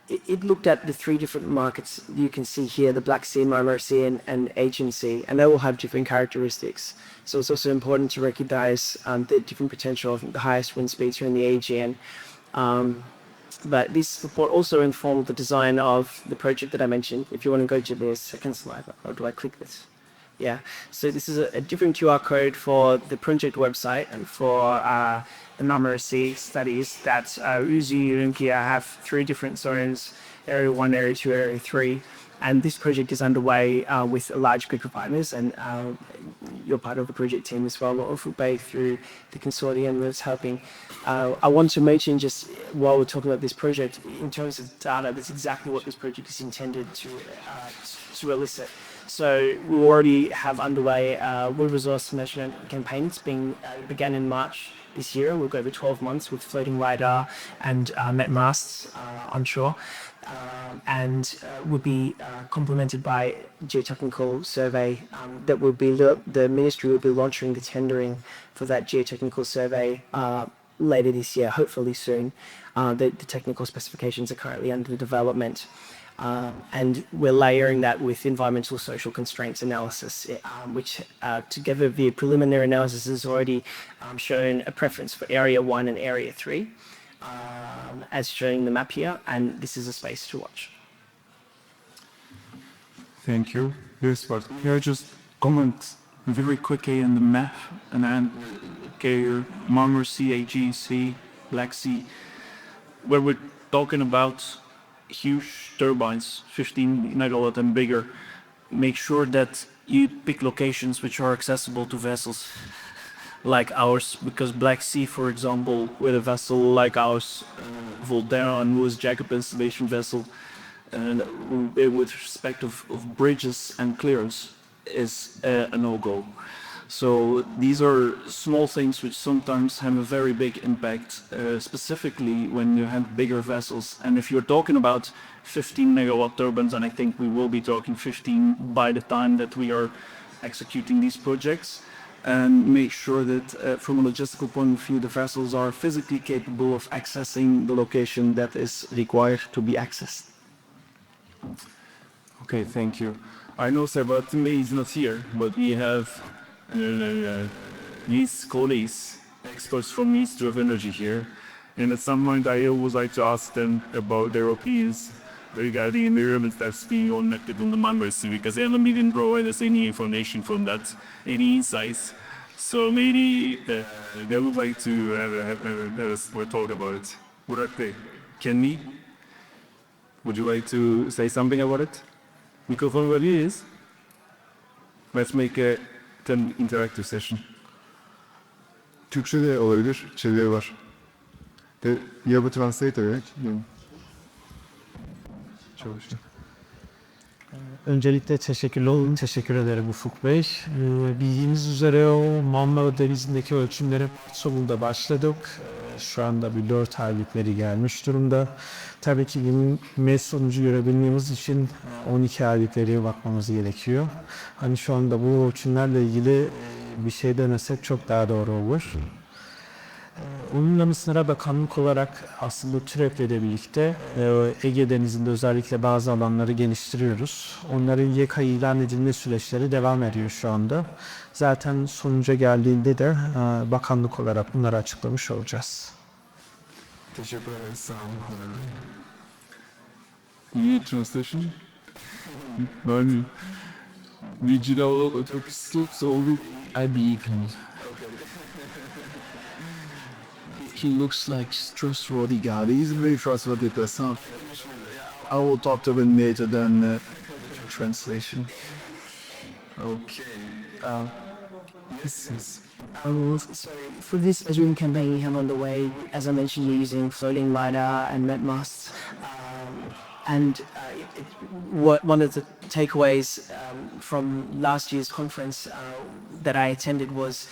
It looked at the 3 different markets you can see here, the Black Sea, Marmara Sea, and Aegean Sea, and they all have different characteristics. So it's also important to recognize the different potential of the highest wind speeds here in the Aegean. But this report also informed the design of the project that I mentioned. If you want to go to the second slide, or do I click this? Yeah, so this is a different QR code for the project website and for the Marmara Sea studies that Uzi and Kia have 3 different zones, Area 1, Area 2, Area 3. And this project is underway with a large group of partners, and you're part of the project team as well, Fubei, through the consortium that's helping. I want to mention, just while we're talking about this project, in terms of data, that's exactly what this project is intended to elicit. So we already have underway wood resource measurement campaigns began in March this year. We'll go over 12 months with floating radar and met masts onshore, and will be complemented by geotechnical survey that will be the ministry will be launching the tendering for that geotechnical survey later this year, hopefully soon. The technical specifications are currently under development. And we're layering that with environmental social constraints analysis, which together the preliminary analysis has already shown a preference for Area 1 and Area 3, as shown in the map here, and this is a space to watch. Thank you. Yes, but can I just comment very quickly on the map and then Marmara Sea, Aegean Sea, Black Sea, where we're talking about huge turbines, 15 megawatt and bigger. Make sure that you pick locations which are accessible to vessels. like ours, because Black Sea, for example, with a vessel like ours, Volterra, and was jack-up installation vessel, and with respect of bridges and clearance, is a no-go. So these are small things which sometimes have a very big impact, specifically when you have bigger vessels. And if you're talking about 15 megawatt turbines, and I think we will be talking 15 by the time that we are executing these projects, and make sure that from a logistical point of view, the vessels are physically capable of accessing the location that is required to be accessed. Okay, thank you. I know Sebastian is not here, but we have his colleagues, experts from Ministry of Energy here. And at some point, I always like to ask them about their opinions regarding environments that's being connected on the members, because they didn't provide us any information from that, any insights. So maybe they would like to have us talk about it. Burak Bey, can we? Would you like to say something about it? Microphone where it is. Let's make an interactive session. Türkçe de olabilir, çeviri var. You have a translator, right? Çalıştı. Öncelikle teşekkür ederim Ufuk Bey. Bildiğiniz üzere o Marmara Denizi'ndeki ölçümlere sonunda başladık. Şu anda bir 4 aylıkları gelmiş durumda. Tabii ki MES sonucu görebilmemiz için 12 aylıkları bakmamız gerekiyor. Hani şu anda bu ölçümlerle ilgili bir şey denesek çok daha doğru olur. Onun yanı sıra bakanlık olarak aslında TÜREP'le de birlikte Ege Denizi'nde özellikle bazı alanları geliştiriyoruz. Onların YK ilan edilme süreçleri devam ediyor şu anda. Zaten sonuca geldiğinde de bakanlık olarak bunları açıklamış olacağız. Teşekkür ederiz. Sağ olun. İyi translation. Yani regional Turkish slopes over IB canals. He looks like trustworthy guy. He's a very trustworthy person. I will talk to him later than translation. Okay. Yes. So for this measuring campaign you have underway, as I mentioned, you're using floating LiDAR and met masts. One of the takeaways from last year's conference that I attended was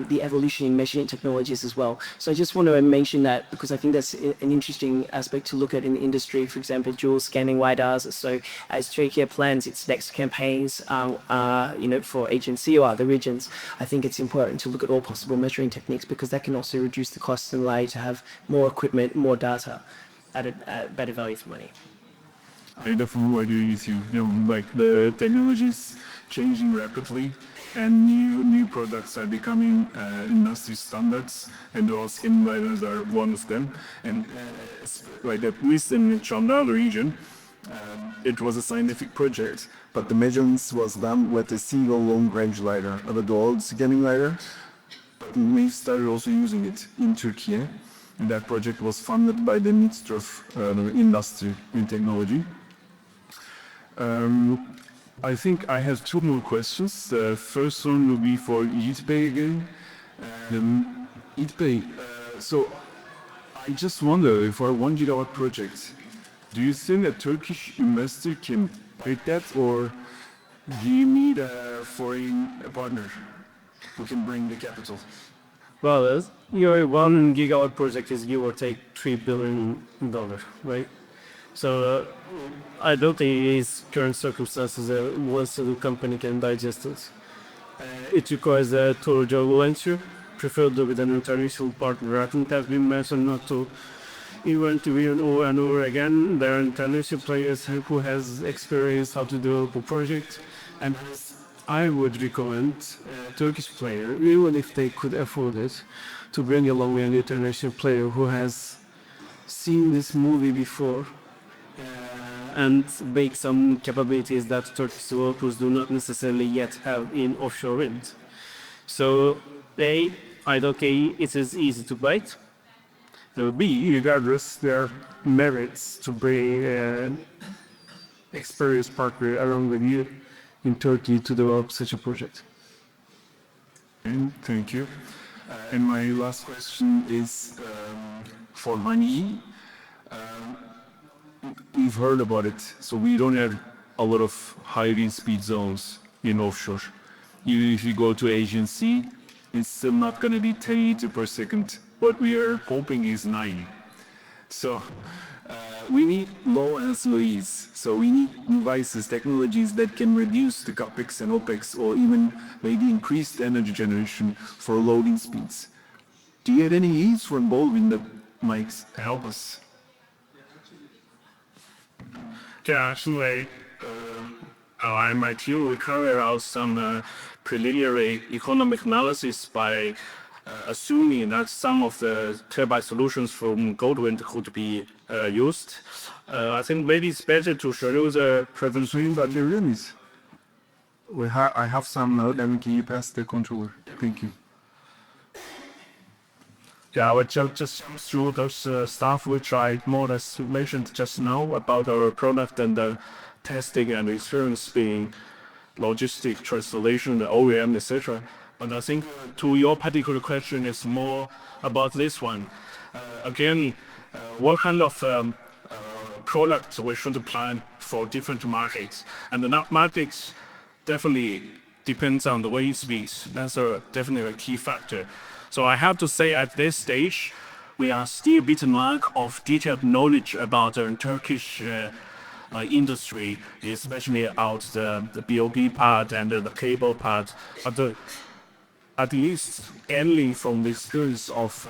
the evolution in measuring technologies as well. So I just want to mention that because I think that's an interesting aspect to look at in the industry. For example, dual scanning LiDARs. So as Turkey plans its next campaigns, for agency or other regions, I think it's important to look at all possible measuring techniques because that can also reduce the costs and allow you to have more equipment, more data at a better value for money. I definitely agree with you. Like the technology is changing rapidly, and new products are becoming industry standards, and those skin LiDARs are one of them. And like at least in Chandala region, it was a scientific project, but the measurements was done with a single long-range LiDAR, the dual scanning LiDAR. But we started also using it in Turkey, and that project was funded by the Ministry of Industry and Technology. I think I have two more questions. The first one will be for Yiğit Bey again. Yiğit Bey, so I just wonder, for a 1 gigawatt project, do you think a Turkish investor can take that, or do you need a foreign partner who can bring the capital? Well, your 1 gigawatt project is give or take $3 billion, right? So I don't think in its current circumstances one single company can digest it. It requires a total joint venture, preferably with an international partner. I think it has been mentioned not to even over and over again. There are international players who has experience how to develop a project, and I would recommend a Turkish player, even if they could afford it, to bring along an international player who has seen this movie before and make some capabilities that Turkish developers do not necessarily yet have in offshore wind. So A, I don't think it is easy to bite. B, regardless, there are merits to bring an experienced partner along with you in Turkey to develop such a project. Thank you. And my last question is for money. We've heard about it, so we don't have a lot of high wind speed zones in offshore. Even if you go to Asian Sea, it's still not going to be 10 meters per second. What we are hoping is 9. So we need low LCOEs. So we need devices, technologies that can reduce the capex and opex, or even maybe increase the energy generation for loading speeds. Do you have any needs for involving the mics? Help us. Yeah, actually, our MIT will carry out some preliminary economic analysis by assuming that some of the turbine solutions from Goldwind could be used. I think maybe it's better to show you the presentation. But the room is. I have some note, and can you pass the controller? Thank you. Yeah, I will just jump through those stuff which I more or less mentioned just now about our product and the testing and experience being logistic, translation, OEM, etc. But I think to your particular question is more about this one. Again, what kind of products we should plan for different markets? And the markets definitely depends on the wind speeds. That's definitely a key factor. So I have to say at this stage, we are still a bit lack of detailed knowledge about the Turkish industry, especially about the BOP part and the cable part. But at least only from the experience of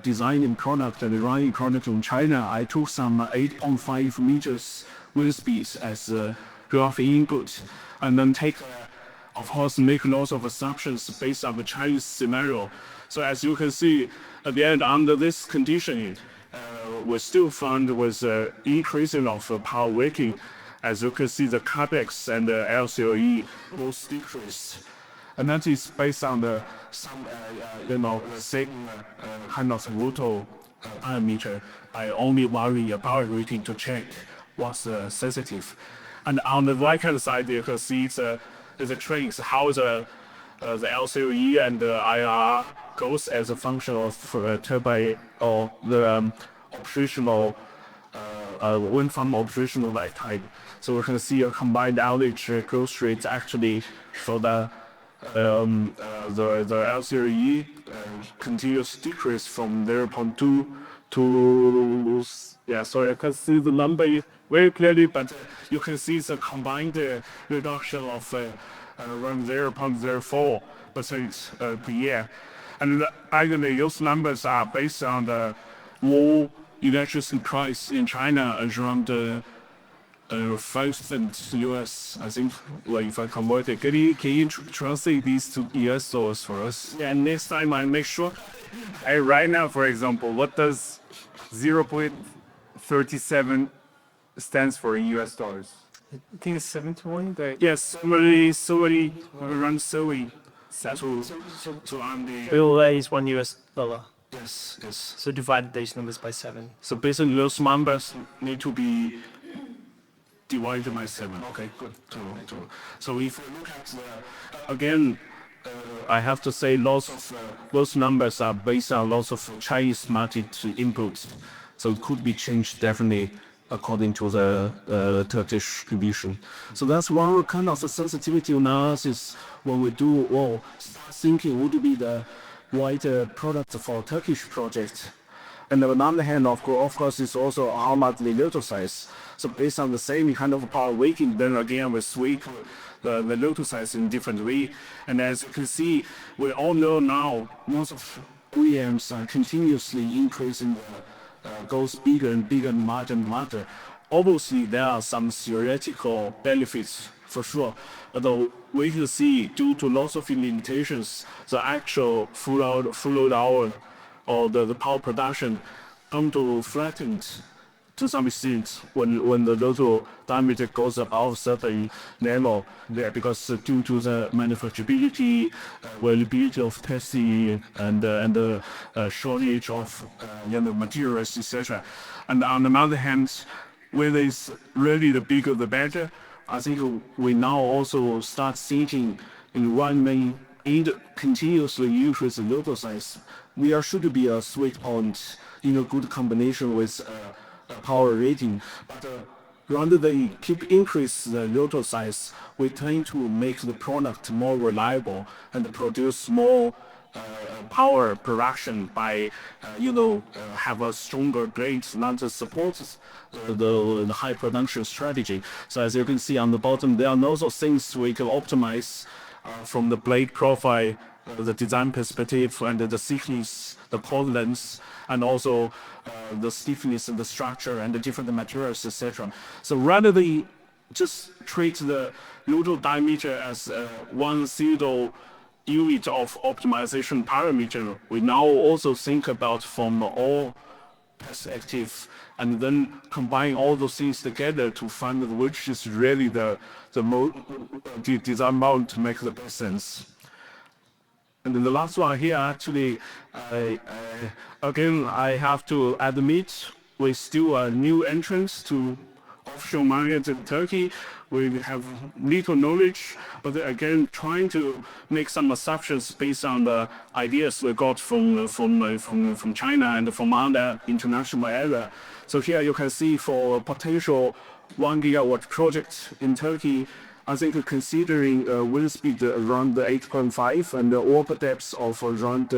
designing product and running product in China, I took some 8.5 meters wind speeds as a rough input, and then take of course, make lots of assumptions based on the Chinese scenario. So as you can see, at the end, under this condition, we still found was increasing of power waking. As you can see, the capex and the LCOE both decreased. And that is based on the same kind of rotor parameter. I only vary a power rating to check what's sensitive. And on the right hand side, you can see the trains, how the LCOE and the IRR goes as a function of turbine or the operational wind farm operational lifetime. So we can see a combined average growth rate actually for the LCOE continuous decrease from 0.2 to sorry, I can't see the number very clearly, but you can see the combined reduction of around 0.04% per year. And actually, those numbers are based on the raw electricity price in China around 5 cents US, I think, like if I convert it. Can you translate these to US dollars for us? Yeah, next time I make sure. Right now, for example, what does 0.37 stands for in US dollars? I think it's 720. Yes, somebody around 70. So I'm the Bill is $1. yes. So divide these numbers by 7. So basically those numbers need to be divided by 7. Okay, good. So if we look at again, I have to say lots of those numbers are based on lots of Chinese market inputs. So it could be changed definitely according to the Turkish division. So that's one kind of sensitivity analysis when we do start thinking would be the right product for Turkish project. And on the other hand, of course, it's also how much the rotor size. So based on the same kind of power weighting, then again we tweak the rotor size in different way. And as you can see, we all know now most of OEMs are continuously increasing goes bigger and bigger and larger. Obviously, there are some theoretical benefits for sure, although we can see due to lots of limitations, the actual full load hour or the power production come to flattened to some extent when the rotor diameter goes above certain level there, because due to the manufacturability, availability of testing and the shortage of materials, etc. And on the other hand, whether it's really the bigger the better, I think we now also start thinking in one main it continuously increase the local size. There should be a sweet point in a good combination with a power rating. But rather than keep increase the local size, we tend to make the product more reliable and produce more power production by have a stronger grid that supports the high production strategy. So as you can see on the bottom, there are also things we can optimize from the blade profile, the design perspective, and the thickness, the port length, and also the stiffness of the structure and the different materials, etc. So rather than just treat the nodal diameter as one single unit of optimization parameter, we now also think about from all perspective and then combine all those things together to find which is really the design mode to make the best sense. And then the last one here, actually, again, I have to admit, we're still a new entrance to offshore market in Turkey. We have little knowledge, but again, trying to make some assumptions based on the ideas we got from China and from other international area. So here you can see for a potential 1 gigawatt project in Turkey, I think considering wind speed around 8.5 and the water depth of around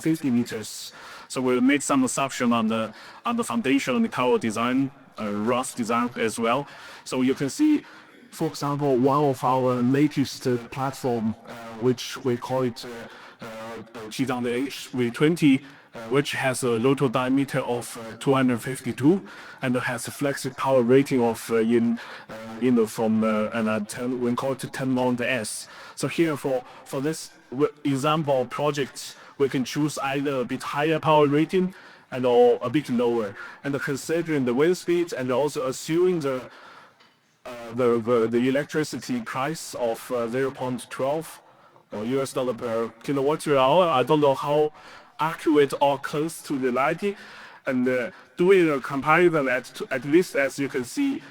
50 meters. So we made some assumption on the foundation and the tower design, rough design as well. So you can see, for example, one of our latest platform, which we call it HV20, which has a local diameter of 252 and has a flexible power rating of from and 10, we call it 10 mount S. So here for this example project, we can choose either a bit higher power rating and or a bit lower, and considering the wind speed and also assuming the electricity price of 0.12 US dollar per kilowatt hour. I don't know how accurate or close to the reality, and doing a comparison at least, as you can see,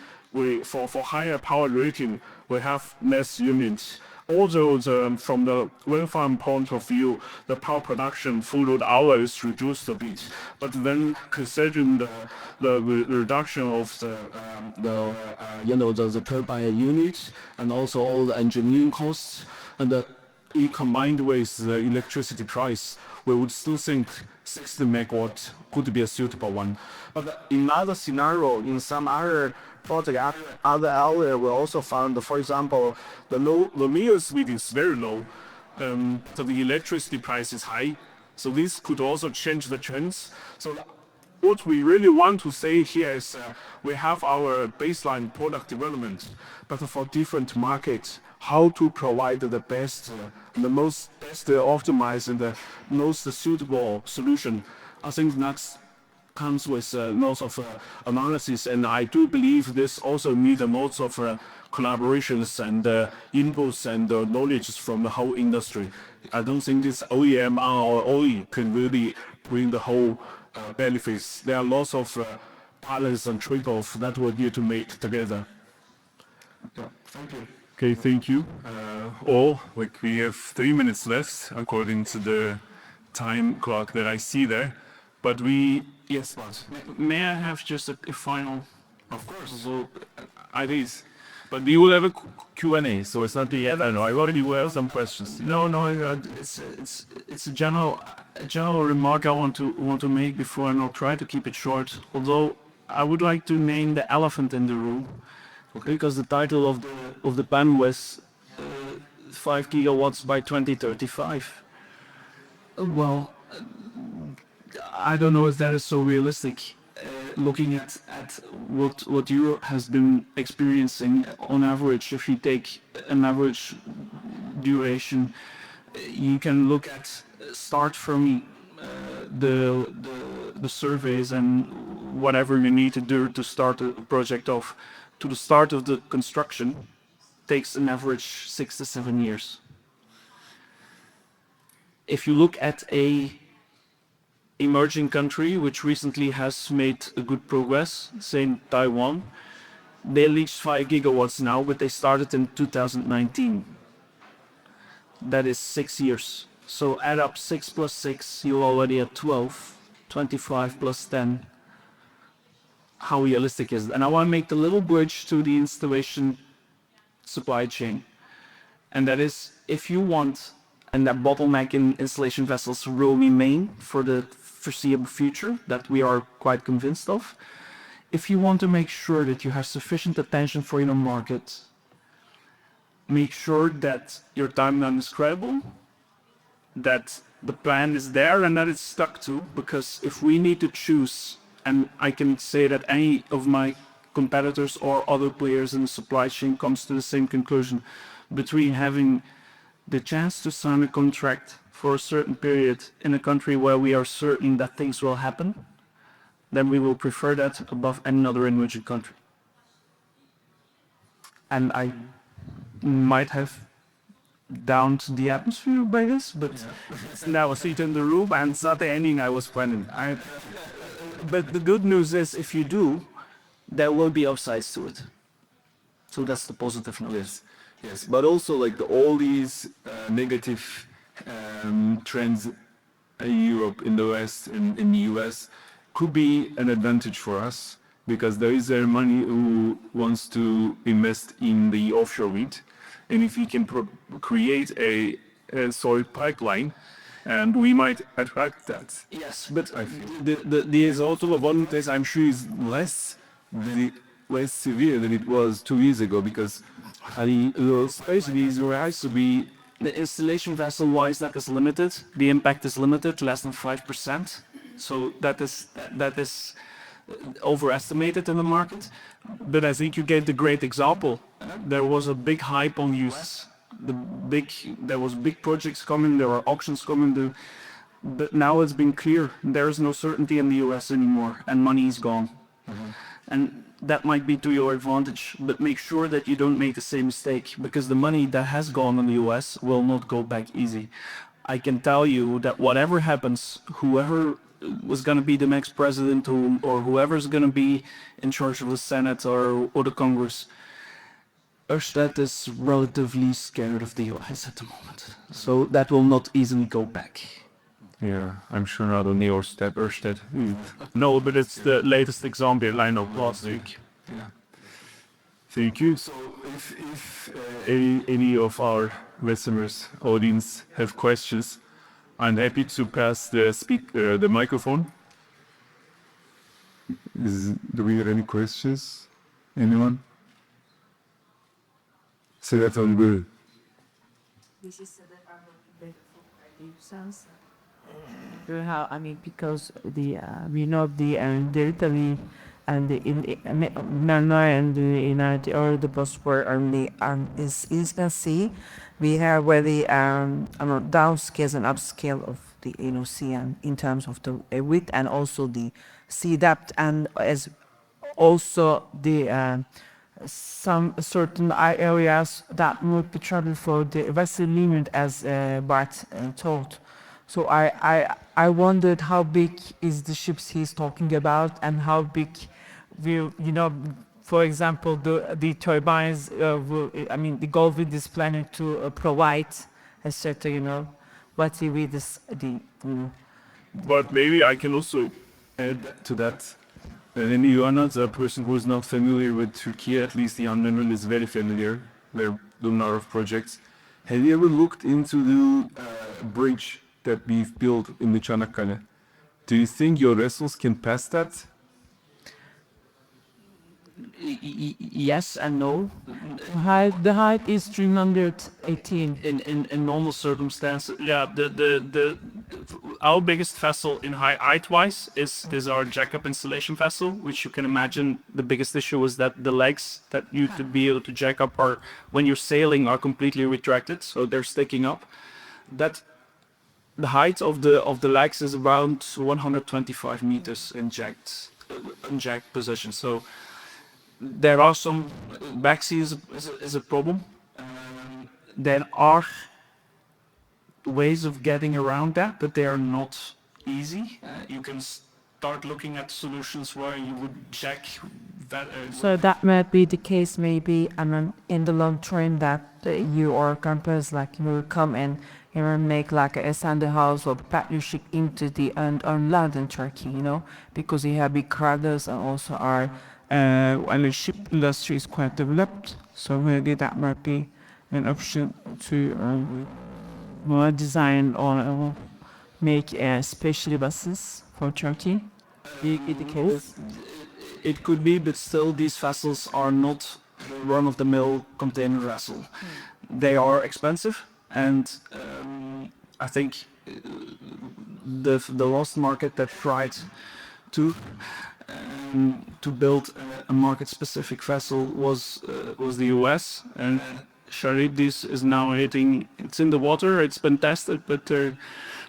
for higher power rating we have less units. Although from the wind farm point of view, the power production full load hour is reduced a bit, but then considering the reduction of the turbine units and also all the engineering costs, and combined with the electricity price, we would still think 60 megawatt could be a suitable one. But in other scenario, in some other project, other area, we also found, for example, the mean speed is very low, so the electricity price is high. So this could also change the trends. So what we really want to say here is we have our baseline product development, but for different markets, how to provide the best, the most best optimized and the most suitable solution. I think that's comes with lots of analysis, and I do believe this also needs lots of collaborations and inputs and knowledge from the whole industry. I don't think this OEM or OE can really bring the whole benefits. There are lots of balance and trade-off that we need to make together. Yeah, thank you. Okay, thank you. All, like we have 3 minutes left according to the time clock that I see there. But yes, boss. May I have just a final? Of course. So, ideas. But we will have a Q&A, so it's not the end. I know. I already have some questions. No, it's a general remark I want to make before, and I'll try to keep it short. Although I would like to name the elephant in the room, okay? Because the title of the panel was 5 gigawatts by 2035. Well, I don't know if that is so realistic. Looking at what Europe has been experiencing on average, if you take an average duration, you can look at start from the surveys and whatever you need to do to start a project off to the start of the construction takes an average 6 to 7 years. If you look at a emerging country which recently has made a good progress, say Taiwan, they reached 5 gigawatts now, but they started in 2019. that is 6 years. So add up 6 plus 6, you're already at 12. 25 plus 10. How realistic is it? And I want to make the little bridge to the installation supply chain. And that is, if you want, and that bottleneck in installation vessels will remain for the foreseeable future, that we are quite convinced of. If you want to make sure that you have sufficient attention for your market, make sure that your timeline is credible, that the plan is there and that it's stuck to, because if we need to choose, and I can say that any of my competitors or other players in the supply chain comes to the same conclusion, between having the chance to sign a contract for a certain period in a country where we are certain that things will happen, then we will prefer that above any other emerging country. And I might have downed the atmosphere by this, but now I sit in the room and it's not the ending I was planning. But the good news is, if you do, there will be upsides to it. So that's the positive note. Yes, but also like all these negative trends in Europe, in the West, in the US, could be an advantage for us because there is money who wants to invest in the offshore wind, and if we can create a solid pipeline, and we might attract that. Yes, but there's also one test I'm sure is less severe than it was 2 years ago, because especially Israel has to be The installation vessel wise, that is limited. The impact is limited, less than 5%. So that is overestimated in the market. But I think you gave the great example. There was a big hype on US. There was big projects coming. There were auctions coming. But now it's been clear there is no certainty in the US anymore, and money is gone. And that might be to your advantage, but make sure that you don't make the same mistake, because the money that has gone in the US will not go back easy. I can tell you that whatever happens, whoever was going to be the next president or whoever's going to be in charge of the Senate or the Congress, Ørsted is relatively scared of the US at the moment. So that will not easily go back. Yeah, I'm sure not only Ørsted. No, but it's the latest example I know last week. Yeah. Thank you. So if any of our listeners, audience have questions, I'm happy to pass the microphone. Do we have any questions? Anyone? Say that on good. This is the sense. How I mean, because we know the territory and the Myanmar and the United or the Bosphorus only is Eastern Sea. We have very downscale and upscale of the sea in terms of the width and also the sea depth, and as also the some certain areas that would be traveled for the vessel limit, as Bart told. So I wondered how big is the ships he's talking about, and how big will, for example, the turbines the Goldwind is planning to provide, etc. What will be But maybe I can also add to that. And you are not a person who is not familiar with Turkey, at least the Anadolu is very familiar. They're doing a lot of projects. Have you ever looked into the bridge that we've built in the Çanakkale? Do you think your vessels can pass that? Yes and no. The height is 318. In normal circumstances, yeah. Our biggest vessel in height wise is our jack-up installation vessel, which you can imagine the biggest issue is that the legs that you to be able to jack up are, when you're sailing, are completely retracted, so they're sticking up. The height of the legs is around 125 meters in jacked position. So there are some backsea is a problem. There are ways of getting around that, but they are not easy. You can start looking at solutions where you would jack So that might be the case maybe, and then in the long term that you or companies like will come and make like a Sunday house or partnership into the on land in Turkey, because you have big cargoes and also our and the ship industry is quite developed. So maybe that might be an option to more design or make special buses for Turkey. Be the case. It could be, but still these vessels are not run-of-the-mill container vessel. They are expensive, and I think the last market that tried to build a market-specific vessel was the U.S. and Charidis is now hitting. It's in the water. It's been tested, but the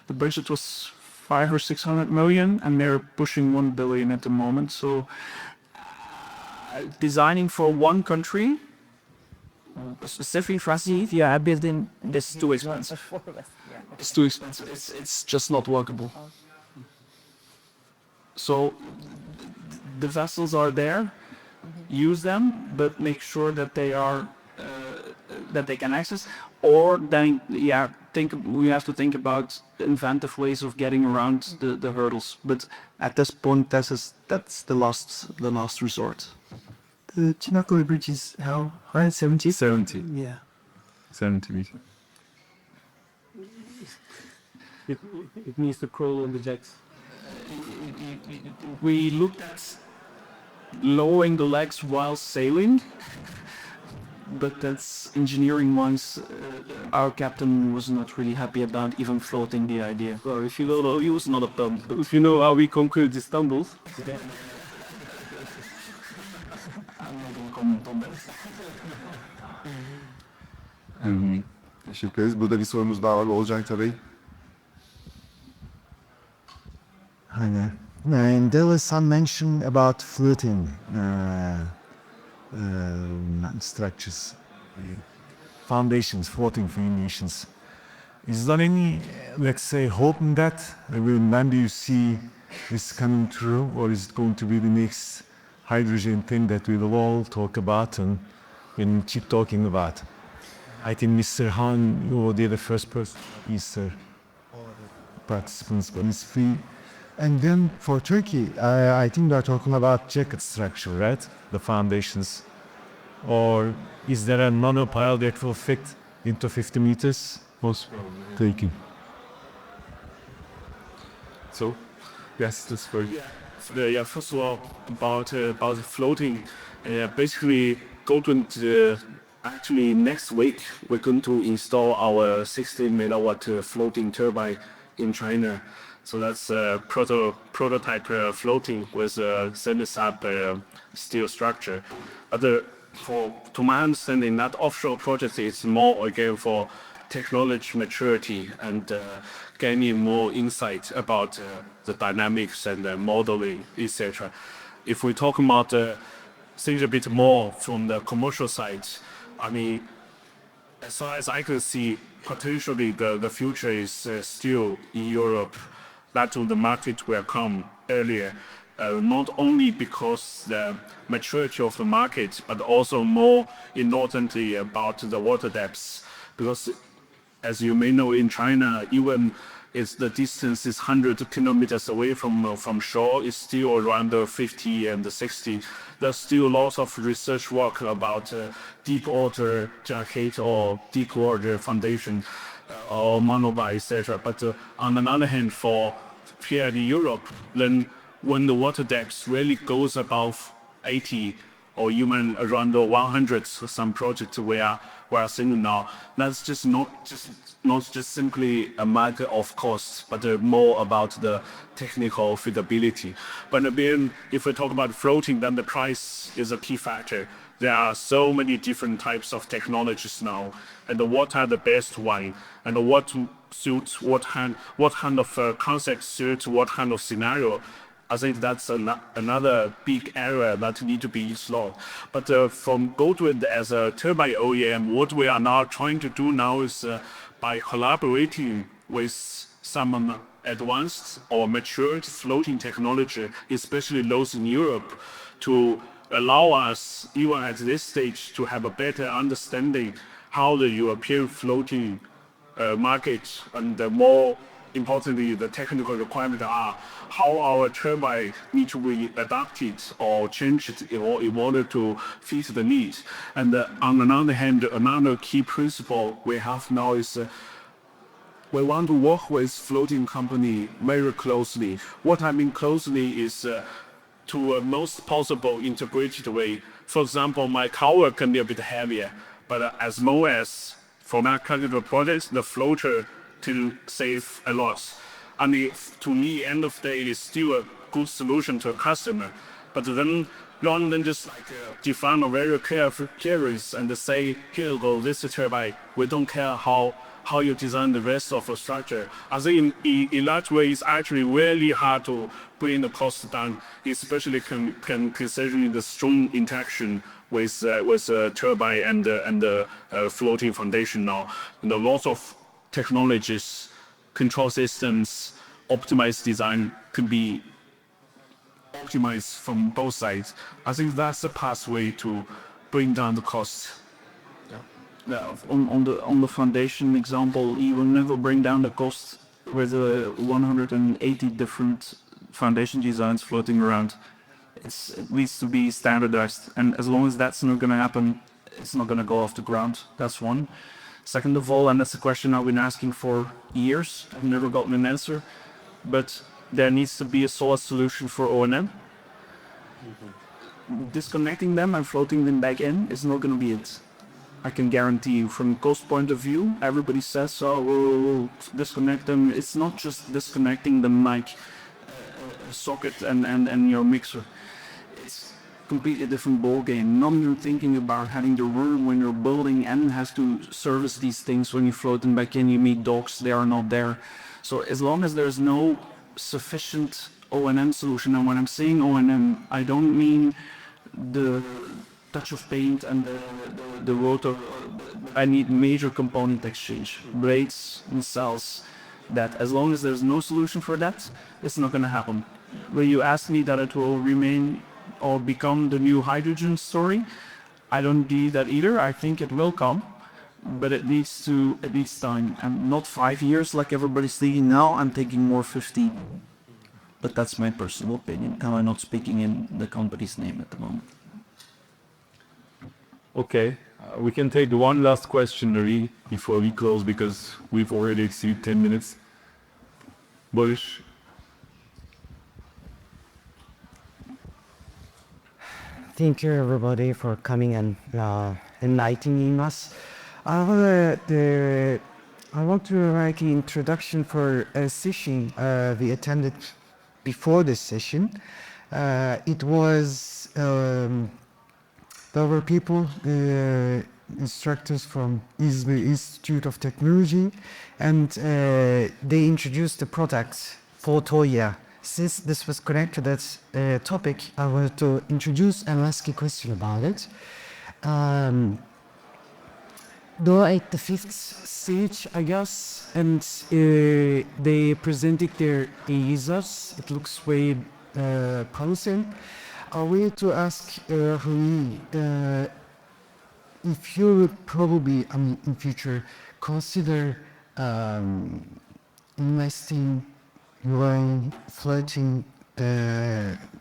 budget was 500 or 600 million, and they're pushing 1 billion at the moment. So designing for one country, specific vessel, yeah, building this too expensive. It's too expensive. It's just not workable. So the vessels are there, use them, but make sure that they are that they can access. Or then, yeah, we have to think about inventive ways of getting around the hurdles. But at this point, that's the last resort. The Chinako Bridge is how high? 70? 70. Yeah. 70 meters. It needs to crawl on the jacks. We looked at lowering the legs while sailing, but that's engineering-wise. Our captain was not really happy about even floating the idea. Well, if you know, he was not a bum. If you know how we conquered Istanbul. I'm not going to comment on that. Teşekkür ederiz. Burada bir sorumuz daha var. Olcay tabii. And there was some mention about floating structures, foundations, floating foundations. Is there any, let's say, hope in that? When do you see this coming true, or is it going to be the next hydrogen thing that we will all talk about and keep talking about? I think Mr. Han, you will be the first person, Mr. Participants, but it's free. And then for Turkey, I think they're talking about jacket structure, right? The foundations. Or is there a monopile that will fit into 50 meters? Most taking. So, yes, that's for you. Yeah, first of all, about the floating, basically, actually next week we're going to install our 16 megawatt floating turbine in China. So that's prototype floating with a semi-sub steel structure. But to my understanding, that offshore project is more again for technology maturity and gaining more insight about the dynamics and the modeling, etc. If we talk about things a bit more from the commercial side, I mean, as far as I can see, potentially the future is still in Europe. That the market will come earlier, not only because the maturity of the market, but also more importantly about the water depths. Because as you may know, in China, even if the distance is 100 kilometers away from shore, it's still around 50 and 60. There's still lots of research work about deep water jacket or deep water foundation or monopile, etc. But on the other hand, for here in Europe, then when the water depth really goes above 80 or even around 100, some projects we are seeing now, that's just not just simply a matter of cost, but more about the technical feasibility. But again, if we talk about floating, then the price is a key factor. There are so many different types of technologies now, and what are the best one, and what suits what kind of concept suits what kind of scenario. I think that's another big area that need to be explored. But from Goldwind as a turbine OEM, what we are now trying to do now is by collaborating with some advanced or matured floating technology, especially those in Europe, to allow us, even at this stage, to have a better understanding how the European floating market and more importantly the technical requirements are, how our turbine need to be adapted or changed in order to fit the needs. And on the other hand, another key principle we have now is we want to work with floating company very closely. What I mean closely is to a most possible integrated way. For example, my cover can be a bit heavier, but as long as for that kind of projects, the floater to save a loss. And to me, end of the day, is still a good solution to a customer. But then, rather than just define a very clear criteria and say, here you go, this is turbine. We don't care how you design the rest of the structure. I think in that way, it's actually really hard to bring the cost down, especially considering the strong interaction with turbine and the floating foundation now. And lots of technologies, control systems, optimized design can be optimized from both sides. I think that's the pathway to bring down the cost. Yeah, on the foundation example, you will never bring down the cost with 180 different foundation designs floating around. It needs to be standardized, and as long as that's not going to happen, it's not going to go off the ground. That's one. Second of all, and that's a question I've been asking for years, I've never gotten an answer, but there needs to be a solid solution for O&M. Disconnecting them and floating them back in is not going to be it. I can guarantee you, from cost point of view, everybody says, oh, we'll disconnect them. It's not just disconnecting them like a socket and your mixer. It's completely different ball game. Not even thinking about having the room when you're building and has to service these things. When you float them back in, you meet docks, they are not there. So as long as there's no sufficient O&M solution, and when I'm saying O&M, I don't mean the touch of paint and the rotor. I need major component exchange, blades and cells. That as long as there's no solution for that, it's not going to happen. When you ask me that it will remain or become the new hydrogen story, I don't believe that either. I think it will come, but it needs time, and not 5 years like everybody's thinking now. I'm thinking more 15. But that's my personal opinion, and I'm not speaking in the company's name at the moment. Okay, we can take one last question, Marie, before we close, because we've already exceeded 10 minutes. Boris? Thank you, everybody, for coming and enlightening us. I want to write an introduction for a session we attended before this session. It was there were people, instructors from İzmir Institute of Technology, and they introduced the product Photoya. Since this was connected to that topic, I wanted to introduce and ask a question about it. Though at the fifth stage, I guess, and they presented their users, it looks very promising. I wanted to ask Rui, if you would probably, in future, consider investing in floating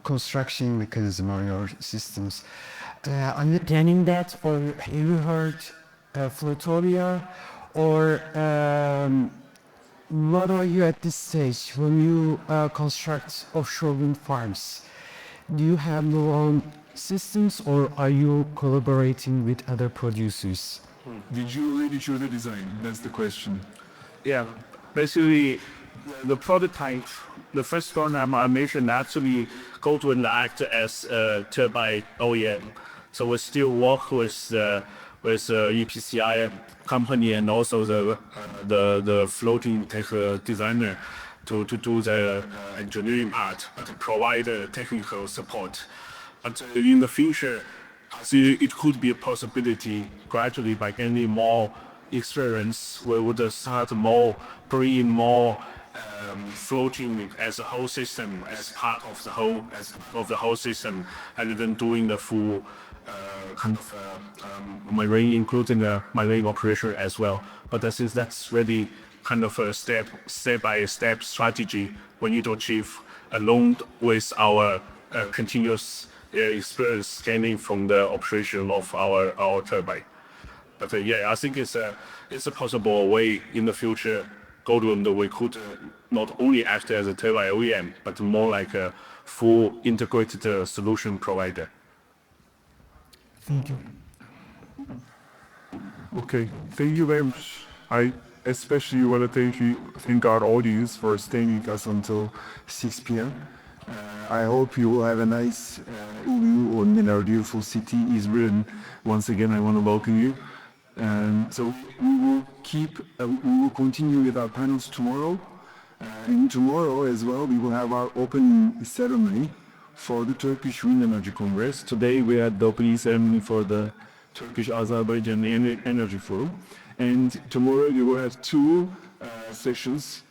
construction mechanism or your systems. Understanding that, or have you heard Floatoria, or what are you at this stage when you construct offshore wind farms? Do you have your own systems, or are you collaborating with other producers? Did you already show the design? That's the question. Yeah, basically, the prototype, the first one I mentioned, actually go to act as a turbine OEM. So we still work with EPCI company and also the floating tech designer to do the engineering part, to provide technical support. But in the future, I see it could be a possibility gradually by gaining more experience. We would start bring more floating as a whole system, as part of the whole system, and then doing the full kind of marine, including the marine operation as well. But that's really kind of a step by step strategy we need to achieve, along with our continuous experience gaining from the operation of our turbine. But yeah, I think it's a possible way in the future. Goldwind, we could not only act as a turbine OEM, but more like a full integrated solution provider. Thank you. Okay, thank you very much. I especially want to thank our audience for staying with us until 6 p.m. I hope you will have a nice view on our beautiful city, Israel. Once again, I want to welcome you. So we will continue with our panels tomorrow. And tomorrow as well, we will have our opening ceremony for the Turkish Wind Energy Congress. Today we had the opening ceremony for the Turkish Azerbaijan Energy Forum. And tomorrow you will have two sessions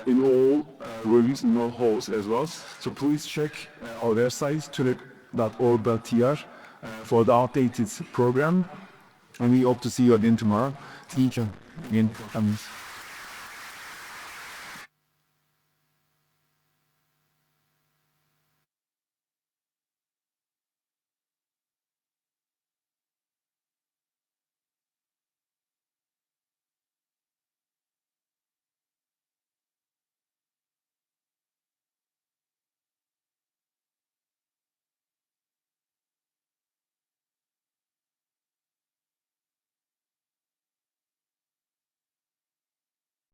in all rooms, in all halls as well. So please check our website, turek.org.tr, for the updated program. And we hope to see you again tomorrow. Thank you again for coming.